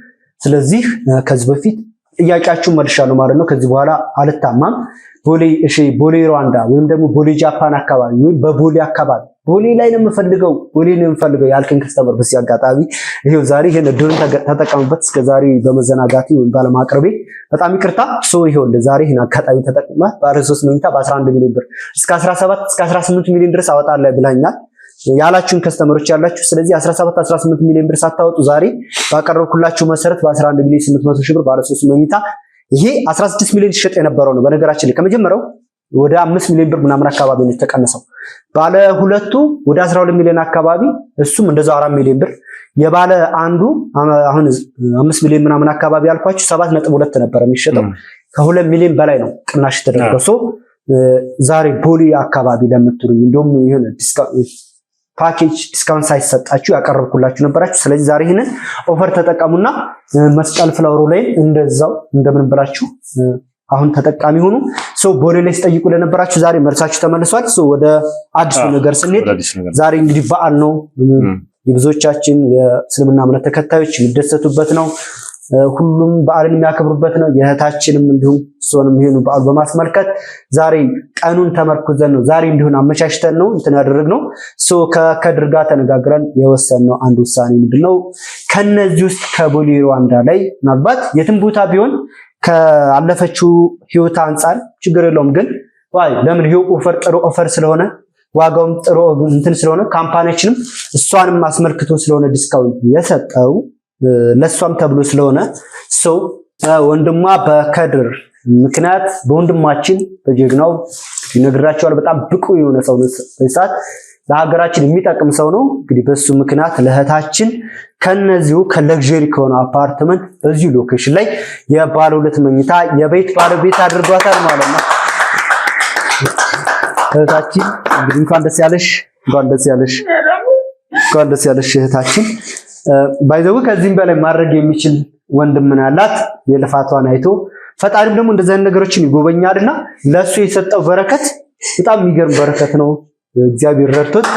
ስለዚህ ከዚህ በፊት ጥያቄያችሁ መልሻለሁ ማለት ነው። ከዚህ በኋላ አልታማም። ቦሌ ሩዋንዳ ወይም ደግሞ ቦሌ ጃፓን አካባቢ ወይም በቦሌ አካባቢ ቦሌ ላይ ነው የምፈልገው ያልከኝ ከስተመር በዚህ አጋጣሚ ይሄው ዛሬ ይሄን እድሉን ተጠቀምበት። እስከዛሬ በመዘናጋቴ ወይም ባለማቅረቤ በጣም ይቅርታ። ይሄው ዛሬ ይሄን አጋጣሚ ተጠቅመህ ባለ 3 መኝታ በ11 ሚሊዮን ብር እስከ 17 እስከ 18 ሚሊዮን ድረስ አወጣለሁ ብለኛል ያላችሁን ከስተመሮች ያላችሁ። ስለዚህ 17 18 ሚሊዮን ብር ሳታወጡ ዛሬ ባቀረብኩላችሁ መሰረት በ11 ሚሊዮን 800 ሺህ ብር ባለ 3 መኝታ ይሄ 16 ሚሊዮን ሲሸጥ የነበረው ነው። በነገራችን ላይ ከመጀመሪያው ወደ 5 ሚሊዮን ብር ምናምን አካባቢ ነው የተቀነሰው። ባለ ሁለቱ ወደ 12 ሚሊዮን አካባቢ እሱም እንደዛው 4 ሚሊዮን ብር የባለ አንዱ አሁን 5 ሚሊዮን ምናምን አካባቢ ያልኳችሁ 7.2 ነበር የሚሸጠው ከ2 ሚሊዮን በላይ ነው ቅናሽ ተደረገው። ዛሬ ቦሌ አካባቢ ለምትሉኝ እንደውም ይሄን ፓኬጅ ዲስካውንት ሳይሰጣችሁ ያቀርብኩላችሁ ነበራችሁ። ስለዚህ ዛሬ ይሄንን ኦፈር ተጠቀሙና መስቀል ፍላወሩ ላይ እንደዛው እንደምን ብላችሁ አሁን ተጠቃሚ ሆኑ። ቦሌ ላይ ሲጠይቁ ለነበራችሁ ዛሬ መልሳችሁ ተመልሷል። ወደ አዲሱ ነገር ስንሄድ ዛሬ እንግዲህ በዓል ነው። የብዙዎቻችን የእስልምና እምነት ተከታዮች የሚደሰቱበት ነው። ሁሉም በዓልን የሚያከብሩበት ነው። የእህታችንም እንዲሁም እሷንም ይሄን በዓል በማስመልከት ዛሬ ቀኑን ተመርኩዘን ነው ዛሬ እንዲሆን አመቻችተን ነው እንትን ያደረግነው። ከከድር ጋር ተነጋግረን የወሰንነው አንድ ውሳኔ ምንድነው ከነዚህ ውስጥ ከቦሌ ሩዋንዳ ላይ ምናልባት የትም ቦታ ቢሆን ከአለፈችው ህይወት አንፃር ችግር የለውም፣ ግን ለምን ይሄው ኦፈር ጥሩ ኦፈር ስለሆነ ዋጋውም ጥሩ እንትን ስለሆነ ካምፓኒያችንም እሷንም አስመልክቶ ስለሆነ ዲስካውንት የሰጠው ለሷም ተብሎ ስለሆነ ወንድሟ በከድር ምክንያት በወንድማችን በጀግናው ይነግራቸዋል። በጣም ብቁ የሆነ ሰው ነው። በሰዓት ለሀገራችን የሚጠቅም ሰው ነው። እንግዲህ በሱ ምክንያት ለእህታችን ከነዚሁ ከለግዠሪ ከሆነ አፓርትመንት በዚሁ ሎኬሽን ላይ የባለ 2 መኝታ የቤት ባለቤት አድርጓታል ማለት ነው። እህታችን እንግዲህ እንኳን ደስ ያለሽ እህታችን። ባይዘው ከዚህም በላይ ማድረግ የሚችል ወንድም ነው ያላት። የልፋቷን አይቶ ፈጣሪም ደግሞ እንደዚህ አይነት ነገሮችን ይጎበኛልና ለሱ የሰጠው በረከት በጣም የሚገርም በረከት ነው። እግዚአብሔር ረድቶት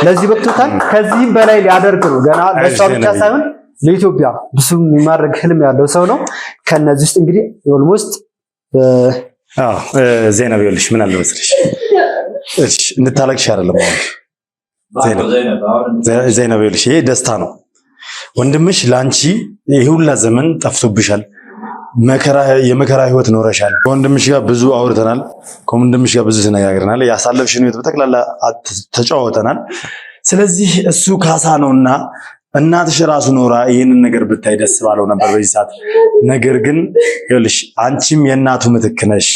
ለዚህ በቅቶታል። ከዚህም በላይ ሊያደርግ ነው። ገና ለሷ ብቻ ሳይሆን ለኢትዮጵያ ብዙ የሚማረግ ህልም ያለው ሰው ነው። ከነዚህ ውስጥ እንግዲህ ኦልሞስት ዜናብ ይኸውልሽ ምን አለ መሰለሽ፣ እሺ እንድታለቅሽ አይደለም ዜናብ ይኸውልሽ ይሄ ደስታ ነው። ወንድምሽ ላንቺ ይሄ ሁላ ዘመን ጠፍቶብሻል። የመከራ ህይወት ኖረሻል። ከወንድምሽ ጋር ብዙ አውርተናል። ከወንድምሽ ጋር ብዙ ተነጋግረናል። ያሳለፍሽን ህይወት በጠቅላላ ተጫወተናል። ስለዚህ እሱ ካሳ ነውና እናትሽ ራሱ ኖራ ይህንን ነገር ብታይ ደስ ባለው ነበር በዚህ ሰዓት። ነገር ግን ይኸውልሽ አንቺም የእናቱ ምትክ ነሽ።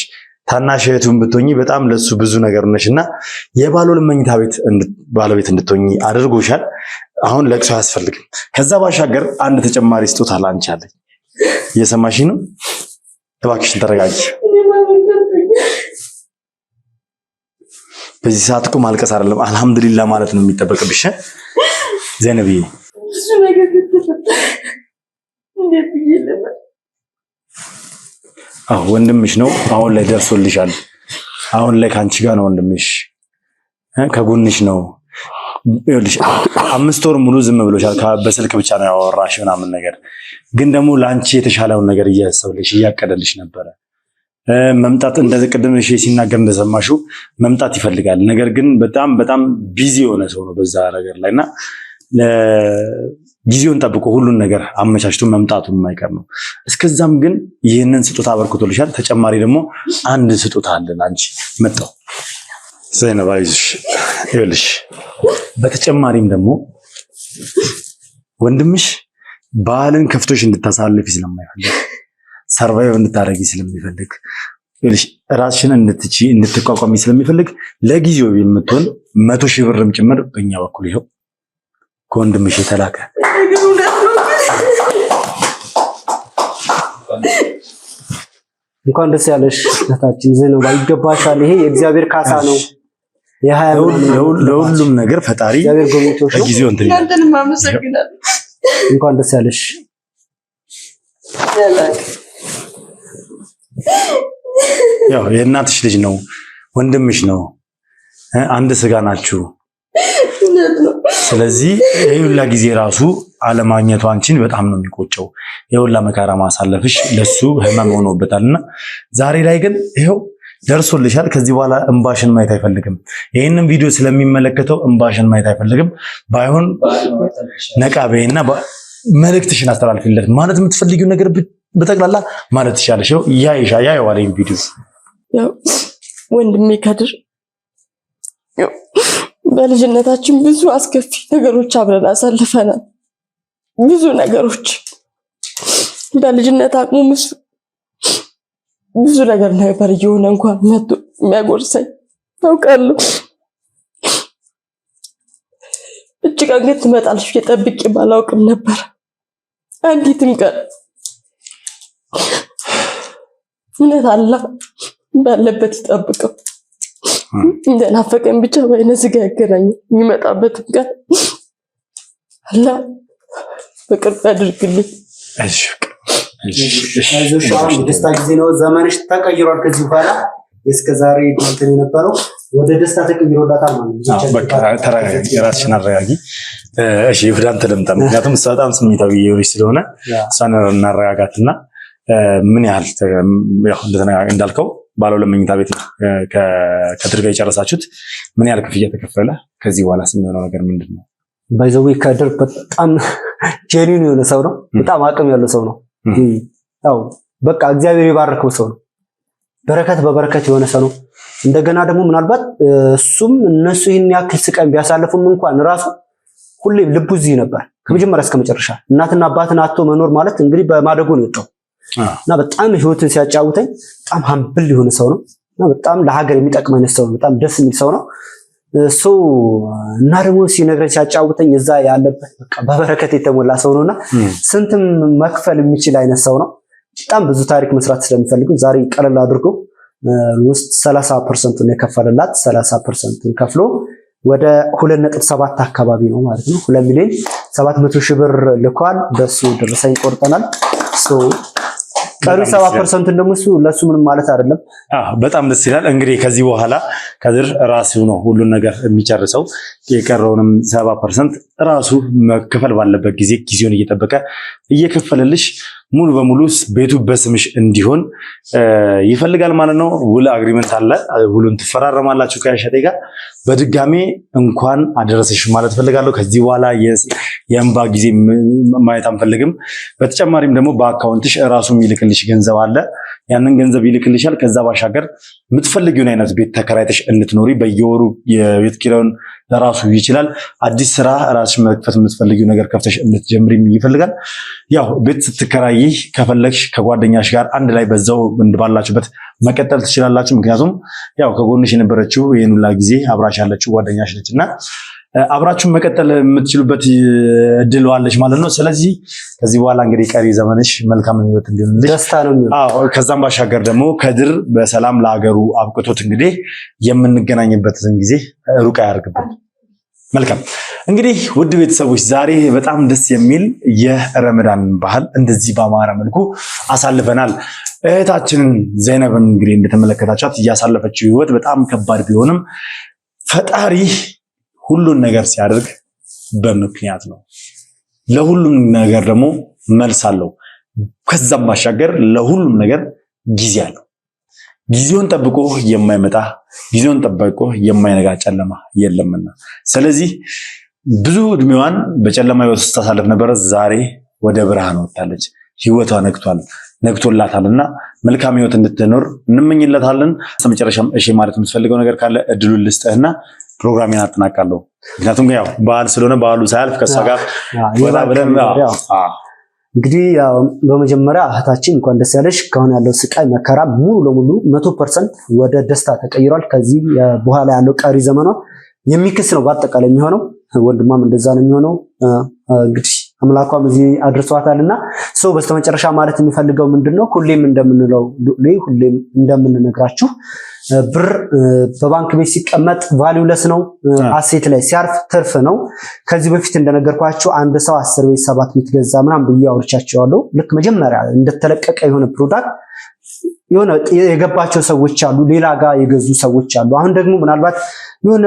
ታናሽ እህቱን ብትሆኚ በጣም ለሱ ብዙ ነገር ነሽና የባለ 2 መኝታ ቤት ባለቤት እንድትሆኚ አድርጎሻል። አሁን ለቅሶ አያስፈልግም። ከዛ ባሻገር አንድ ተጨማሪ ስጦታ ላንቺ አለኝ። እየሰማሽ ነው? እባክሽን ተረጋጊ። በዚህ ሰዓት እኮ ማልቀስ አይደለም አልሐምዱሊላህ ማለት ነው የሚጠበቅብሽ። ዘይነብዬ ወንድምሽ ነው አሁን ላይ ደርሶልሻል። አሁን ላይ ካንቺ ጋር ነው ወንድምሽ፣ ከጎንሽ ነው። ይኸውልሽ 5 ወር ሙሉ ዝም ብሎሻል። በስልክ ብቻ ነው ያወራሽ ምናምን ነገር፣ ግን ደግሞ ላንቺ የተሻለውን ነገር እያሰብልሽ እያቀደልሽ ነበረ። መምጣት እንደዚህ ቅድም ሲናገር እንደሰማሽው መምጣት ይፈልጋል። ነገር ግን በጣም ቢዚ የሆነ ሰው ነው በዛ ነገር ላይና ጊዜውን ጠብቆ ሁሉን ነገር አመቻችቶ መምጣቱ የማይቀር ነው። እስከዛም ግን ይህንን ስጦታ አበርክቶልሻል። ተጨማሪ ደግሞ አንድ ስጦታ አለ ላንቺ መጣው። ዘይነብ አይዞሽ። ይኸውልሽ በተጨማሪም ደግሞ ወንድምሽ በዓልን ከፍቶሽ እንድታሳልፊ ስለማይፈልግ ሰርቫይቭ እንድታረጊ ስለሚፈልግ ይኸውልሽ ራስሽን እንድትቋቋሚ ስለሚፈልግ ለጊዜው የምትሆን 100 ሺህ ብርም ጭምር በእኛ በኩል ይኸው ከወንድምሽ የተላከ እንኳን ደስ ያለሽ እህታችን ዘይነብ፣ ይገባሻል። ይሄ የእግዚአብሔር ካሳ ነው። ለሁሉም ነገር ፈጣሪ ጊዜው እንትን እንኳን ደስ ያለሽ። ያው የእናትሽ ልጅ ነው፣ ወንድምሽ ነው፣ አንድ ስጋ ናችሁ። ስለዚህ ይሁላ ጊዜ ራሱ አለማግኘቱ አንቺን በጣም ነው የሚቆጨው። ይሁላ መከራ ማሳለፍሽ ለሱ ህመም ሆኖበታልና ዛሬ ላይ ግን ይሄው ደርሶልሻል። ከዚህ በኋላ እንባሽን ማየት አይፈልግም። ይሄንን ቪዲዮ ስለሚመለከተው እንባሽን ማየት አይፈልግም። ባይሆን ነቃ በይና መልእክትሽን አስተላልፊለት። ማለት የምትፈልጊው ነገር በጠቅላላ ማለት ትችያለሽ። ያየዋል ይሄን ቪዲዮ። ያው ወንድሜ ከድር በልጅነታችን ብዙ አስከፊ ነገሮች አብረን አሳልፈናል። ብዙ ነገሮች በልጅነት አቅሙ ብዙ ነገር ነበር እየሆነ እንኳን መጥቶ የሚያጎርሰኝ አውቃለሁ። እጅ ቀን ግን ትመጣለች ብዬ ጠብቄ ባላውቅም ነበር። አንዲትም ቀን እውነት አላህ ባለበት ይጠብቀው። እንደናፈቀኝ ብቻ በአይነ ስጋ ያገናኝ የሚመጣበትም ቀን አላህ በቅርብ ያድርግልኝ። ደስታ ጊዜ ነው። ዘመንሽ ተቀይሯል። ከዚህ በኋላ እስከ ዛሬ እንትን የነበረው ወደ ደስታ ተቀይሮላታል ማለት ነው። በቃ ተረጋጊ፣ የራስሽን አረጋጊ። እሺ ወደ አንተ ልምጣ። ምክንያቱም እሷ በጣም ስሜታዊ የሆነች ስለሆነ እሷን እናረጋጋትና ምን ያህል እንዳልከው ባለ ሁለት መኝታ ቤት ከድር ጋር የጨረሳችሁት ምን ያህል ክፍያ ተከፈለ? ከዚህ በኋላ የሚሆነው ነገር ምንድን ነው? ባይዘው ከድር በጣም ጄኒን የሆነ ሰው ነው። በጣም አቅም ያለው ሰው ነው። ያው በቃ እግዚአብሔር የባረከው ሰው ነው። በረከት በበረከት የሆነ ሰው ነው። እንደገና ደግሞ ምናልባት እሱም እነሱ ይህን ያክል ስቃይ ቢያሳልፉም እንኳን ራሱ ሁሌም ልቡ እዚህ ነበር ከመጀመሪያ እስከ መጨረሻ። እናትና አባትን አጥቶ መኖር ማለት እንግዲህ በማደጎ ነው የወጣው እና በጣም ህይወትን ሲያጫውተኝ በጣም ሀምብል የሆነ ሰው ነው እና በጣም ለሀገር የሚጠቅም አይነት ሰው ነው። በጣም ደስ የሚል ሰው ነው እና ደግሞ ሲነግረኝ ሲያጫውተኝ እዛ ያለበት በቃ በበረከት የተሞላ ሰው ነውና ስንትም መክፈል የሚችል አይነት ሰው ነው። በጣም ብዙ ታሪክ መስራት ስለሚፈልጉ ዛሬ ቀለል አድርጎ ውስጥ 30% ነው የከፈለላት። 30% ከፍሎ ወደ 2.7 አካባቢ ነው ማለት ነው። 2,700,000 ብር ልኳል። በሱ ደረሰኝ ቆርጠናል። ቀሪ 70% ደግሞ እሱ ለሱ ምንም ማለት አይደለም። በጣም ደስ ይላል። እንግዲህ ከዚህ በኋላ ከድር ራሱ ነው ሁሉን ነገር የሚጨርሰው። የቀረውንም 70% ራሱ መከፈል ባለበት ጊዜ ጊዜውን እየጠበቀ እየከፈለልሽ ሙሉ በሙሉ ቤቱ በስምሽ እንዲሆን ይፈልጋል ማለት ነው። ውል አግሪመንት አለ። ውሉን ትፈራረማላችሁ ከሸጤ ጋር። በድጋሜ እንኳን አደረሰሽ ማለት ፈልጋለሁ። ከዚህ በኋላ የእንባ ጊዜ ማየት አንፈልግም። በተጨማሪም ደግሞ በአካውንትሽ ራሱ የሚልክልሽ ገንዘብ አለ። ያንን ገንዘብ ይልክልሻል። ከዛ ባሻገር የምትፈልጊውን አይነት ቤት ተከራይተሽ እንድትኖሪ በየወሩ የቤት ኪራዩን ለራሱ ይችላል። አዲስ ስራ ራስሽ መክፈት የምትፈልጊው ነገር ከፍተሽ እንድትጀምሪ ይፈልጋል። ያው ቤት ስትከራይ ከፈለግሽ ከጓደኛሽ ጋር አንድ ላይ በዛው ባላችሁበት መቀጠል ትችላላችሁ። ምክንያቱም ያው ከጎንሽ የነበረችው ይሄን ሁላ ጊዜ አብራሽ ያለችው ጓደኛሽ ነችና አብራችሁን መቀጠል የምትችሉበት እድል ዋለሽ ማለት ነው። ስለዚህ ከዚህ በኋላ እንግዲህ ቀሪ ዘመንሽ መልካም ህይወት እንዲሆንልሽ ደስታ ነው የሚሆነው። ከዛም ባሻገር ደግሞ ከድር በሰላም ለሀገሩ አብቅቶት እንግዲህ የምንገናኝበትን ጊዜ ሩቅ አያርግብን። መልካም እንግዲህ ውድ ቤተሰቦች ዛሬ በጣም ደስ የሚል የረመዳን ባህል እንደዚህ በአማረ መልኩ አሳልፈናል። እህታችንን ዘይነብን እንግዲህ እንደተመለከታችኋት እያሳለፈችው ህይወት በጣም ከባድ ቢሆንም ፈጣሪ ሁሉን ነገር ሲያደርግ በምክንያት ነው። ለሁሉም ነገር ደግሞ መልስ አለው። ከዛም ባሻገር ለሁሉም ነገር ጊዜ አለው። ጊዜውን ጠብቆ የማይመጣ ጊዜውን ጠብቆ የማይነጋ ጨለማ የለምና፣ ስለዚህ ብዙ እድሜዋን በጨለማ ህይወት ውስጥ ታሳልፍ ነበረ። ዛሬ ወደ ብርሃን ወጣለች። ህይወቷ ነግቶላታልና መልካም ህይወት እንድትኖር እንመኝለታለን። በመጨረሻም እሺ ማለት የምትፈልገው ነገር ካለ እድሉን ልስጥህና ፕሮግራሜን አጠናቃለሁ። ምክንያቱም ያው በዓል ስለሆነ በዓሉ ሳያልፍ ከሷ ጋር ወጣ ብለን እንግዲህ በመጀመሪያ እህታችን እንኳን ደስ ያለሽ። ከሆነ ያለው ስቃይ መከራ ሙሉ ለሙሉ 100% ወደ ደስታ ተቀይሯል። ከዚህ በኋላ ያለው ቀሪ ዘመኗ የሚክስ ነው በአጠቃላይ የሚሆነው። ወንድሟም እንደዛ ነው የሚሆነው። እንግዲህ አምላኳም እዚህ አድርሷታልና ሰው በስተመጨረሻ ማለት የሚፈልገው ምንድነው? ሁሌም እንደምንነግራችሁ ብር በባንክ ቤት ሲቀመጥ ቫልዩለስ ነው። አሴት ላይ ሲያርፍ ትርፍ ነው። ከዚህ በፊት እንደነገርኳችሁ አንድ ሰው 10 ቤት 7 ቤት ገዛ ምናምን ብዬ አውርቻቸዋለሁ። ልክ መጀመሪያ እንደተለቀቀ የሆነ ፕሮዳክት የሆነ የገባቸው ሰዎች አሉ፣ ሌላ ጋር የገዙ ሰዎች አሉ። አሁን ደግሞ ምናልባት የሆነ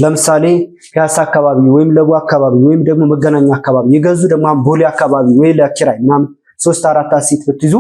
ለምሳሌ ፒያሳ አካባቢ ወይም ለቡ አካባቢ ወይም ደግሞ መገናኛ አካባቢ የገዙ ደግሞ ቦሌ አካባቢ ወይ ለኪራይ ምናምን 3-4 አሴት ብትይዙ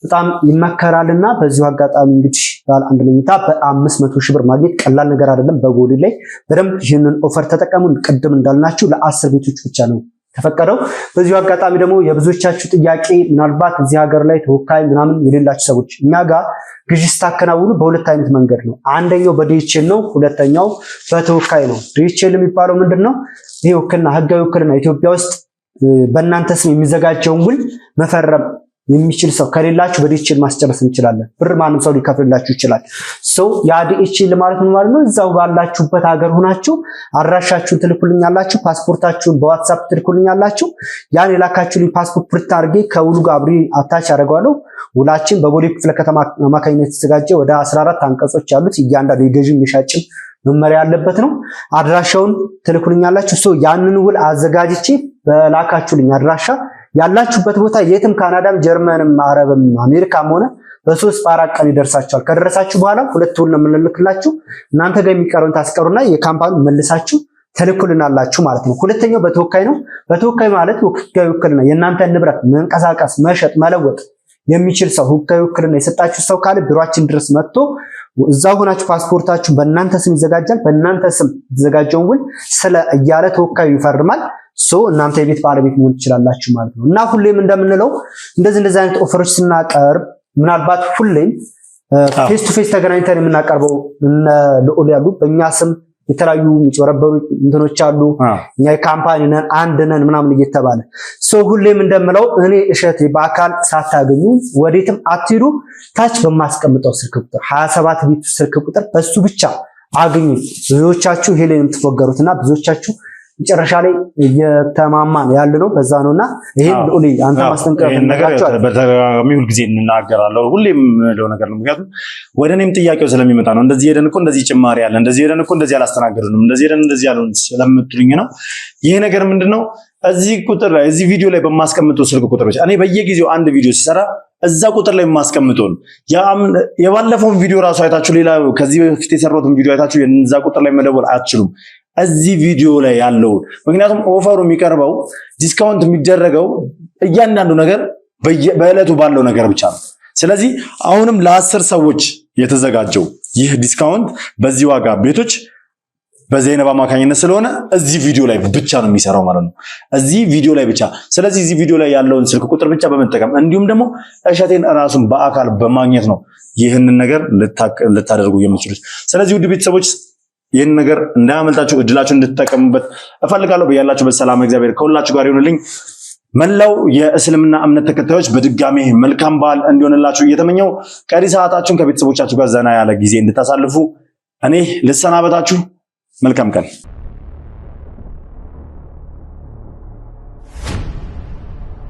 በጣም ይመከራልና በዚሁ አጋጣሚ እንግዲህ ባለ አንድ መኝታ በ500 ሺህ ብር ማግኘት ቀላል ነገር አይደለም። በቦሌ ላይ በደንብ ይህንን ኦፈር ተጠቀሙ። ቅድም እንዳልናችሁ ለ10 ቤቶች ብቻ ነው ተፈቀደው። በዚሁ አጋጣሚ ደግሞ የብዙዎቻችሁ ጥያቄ ምናልባት እዚህ ሀገር ላይ ተወካይ ምናምን የሌላችሁ ሰዎች እኛ ጋር ግዢ ስታከናውኑ በሁለት አይነት መንገድ ነው። አንደኛው በዲኤችኤል ነው፣ ሁለተኛው በተወካይ ነው። ዲኤችኤል የሚባለው ምንድነው? ይሄ ውክልና ህጋዊ ውክልና ኢትዮጵያ ውስጥ በእናንተ ስም የሚዘጋጀውን ውል መፈረም የሚችል ሰው ከሌላችሁ በዲኤችኤል ማስጨረስ እንችላለን። ብር ማንም ሰው ሊከፍልላችሁ ይችላል። ያ ዲኤችኤል ማለት ምን ማለት ነው? እዛው ባላችሁበት ሀገር ሆናችሁ አድራሻችሁን ትልኩልኛላችሁ፣ ፓስፖርታችሁን በዋትስአፕ ትልኩልኛላችሁ። ያን የላካችሁልኝ ፓስፖርት ፕሪንት አድርጌ ከውሉ ጋር አብሬ አታች አደርገዋለሁ። ውላችን በቦሌ ክፍለ ከተማ አማካኝነት የተዘጋጀ ወደ 14 አንቀጾች ያሉት እያንዳንዱ የገዢም የሻጭም መመሪያ ያለበት ነው። አድራሻውን ትልኩልኛላችሁ። ያንን ውል አዘጋጅቼ በላካችሁልኝ አድራሻ ያላችሁበት ቦታ የትም ካናዳም ጀርመንም አረብም አሜሪካም ሆነ በ3-4 ቀን ይደርሳችኋል። ከደረሳችሁ በኋላ 2 ውል ነው የምንልክላችሁ። እናንተ ጋር የሚቀረውን ታስቀሩና የካምፓኒው መልሳችሁ ተልኩልናላችሁ ማለት ነው። ሁለተኛው በተወካይ ነው። በተወካይ ማለት ህጋዊ ውክልና የእናንተን ንብረት መንቀሳቀስ፣ መሸጥ፣ መለወጥ የሚችል ሰው ህጋዊ ውክልና የሰጣችሁ ሰው ካለ ቢሮአችን ድረስ መጥቶ እዛው ሆናችሁ ፓስፖርታችሁ በእናንተ ስም ይዘጋጃል። በእናንተ ስም የተዘጋጀውን ውል ስለ እያለ ተወካዩ ይፈርማል። እናንተ የቤት ባለቤት መሆን ትችላላችሁ ማለት ነው። እና ሁሌም እንደምንለው እንደዚህ አይነት ኦፈሮች ስናቀርብ ምናልባት ሁሌም ፌስ ቱ ፌስ ተገናኝተን የምናቀርበው እነ ልዑል ያሉ በእኛ ስም የተለያዩ የሚጨረበሩ እንትኖች አሉ። እኛ የካምፓኒ ነን አንድ ነን ምናምን እየተባለ ሁሌም እንደምለው እኔ እሸቴ በአካል ሳታገኙ ወዴትም አትሄዱ። ታች በማስቀምጠው ስልክ ቁጥር 27 ቤት ስልክ ቁጥር በሱ ብቻ አግኙ። ብዙዎቻችሁ ይሄ ላይ የምትፎገሩትና ብዙዎቻችሁ መጨረሻ ላይ እየተማማን ያለ ነው። በዛ ነውና ይሄን ልዑል አንተ ማስጠንቀቂያ ተነግራችኋል። በተደጋጋሚ ሁሉ ጊዜ እንናገራለሁ። ሁሌም ለው ነገር ነው። ምክንያቱም ወደ እኔም ጥያቄው ስለሚመጣ ነው። እንደዚህ ሄደን እኮ እንደዚህ ጭማሪ ያለ፣ እንደዚህ ሄደን እኮ እንደዚህ አላስተናገዱንም፣ እንደዚህ ሄደን እንደዚህ ያሉን ስለምትሉኝ ነው። ይሄ ነገር ምንድነው? እዚህ ቁጥር ላይ እዚህ ቪዲዮ ላይ በማስቀምጠው ስልክ ቁጥር ብቻ እኔ በየጊዜው አንድ ቪዲዮ ሲሰራ እዛ ቁጥር ላይ የማስቀምጠው የባለፈውን ቪዲዮ ራሱ አይታችሁ ሌላ ከዚህ በፊት የሰራሁትን ቪዲዮ አይታችሁ የዛ ቁጥር ላይ መደወል አትችሉም። እዚህ ቪዲዮ ላይ ያለው ምክንያቱም ኦፈሩ የሚቀርበው ዲስካውንት የሚደረገው እያንዳንዱ ነገር በእለቱ ባለው ነገር ብቻ ነው። ስለዚህ አሁንም ለ10 ሰዎች የተዘጋጀው ይህ ዲስካውንት በዚህ ዋጋ ቤቶች በዘይነብ አማካኝነት ስለሆነ እዚህ ቪዲዮ ላይ ብቻ ነው የሚሰራው ማለት ነው። እዚህ ቪዲዮ ላይ ብቻ። ስለዚህ እዚህ ቪዲዮ ላይ ያለውን ስልክ ቁጥር ብቻ በመጠቀም እንዲሁም ደግሞ እሸቴን ራሱን በአካል በማግኘት ነው ይህንን ነገር ልታደርጉ የምትችሉት። ስለዚህ ውድ ቤተሰቦች ይህን ነገር እንዳያመልጣችሁ እድላችሁን እንድትጠቀሙበት እፈልጋለሁ። በያላችሁበት ሰላም እግዚአብሔር ከሁላችሁ ጋር ይሁንልኝ። መላው የእስልምና እምነት ተከታዮች በድጋሚ መልካም በዓል እንዲሆንላችሁ እየተመኘው ቀሪ ሰዓታችሁን ከቤተሰቦቻችሁ ጋር ዘና ያለ ጊዜ እንድታሳልፉ እኔ ልሰናበታችሁ። መልካም ቀን።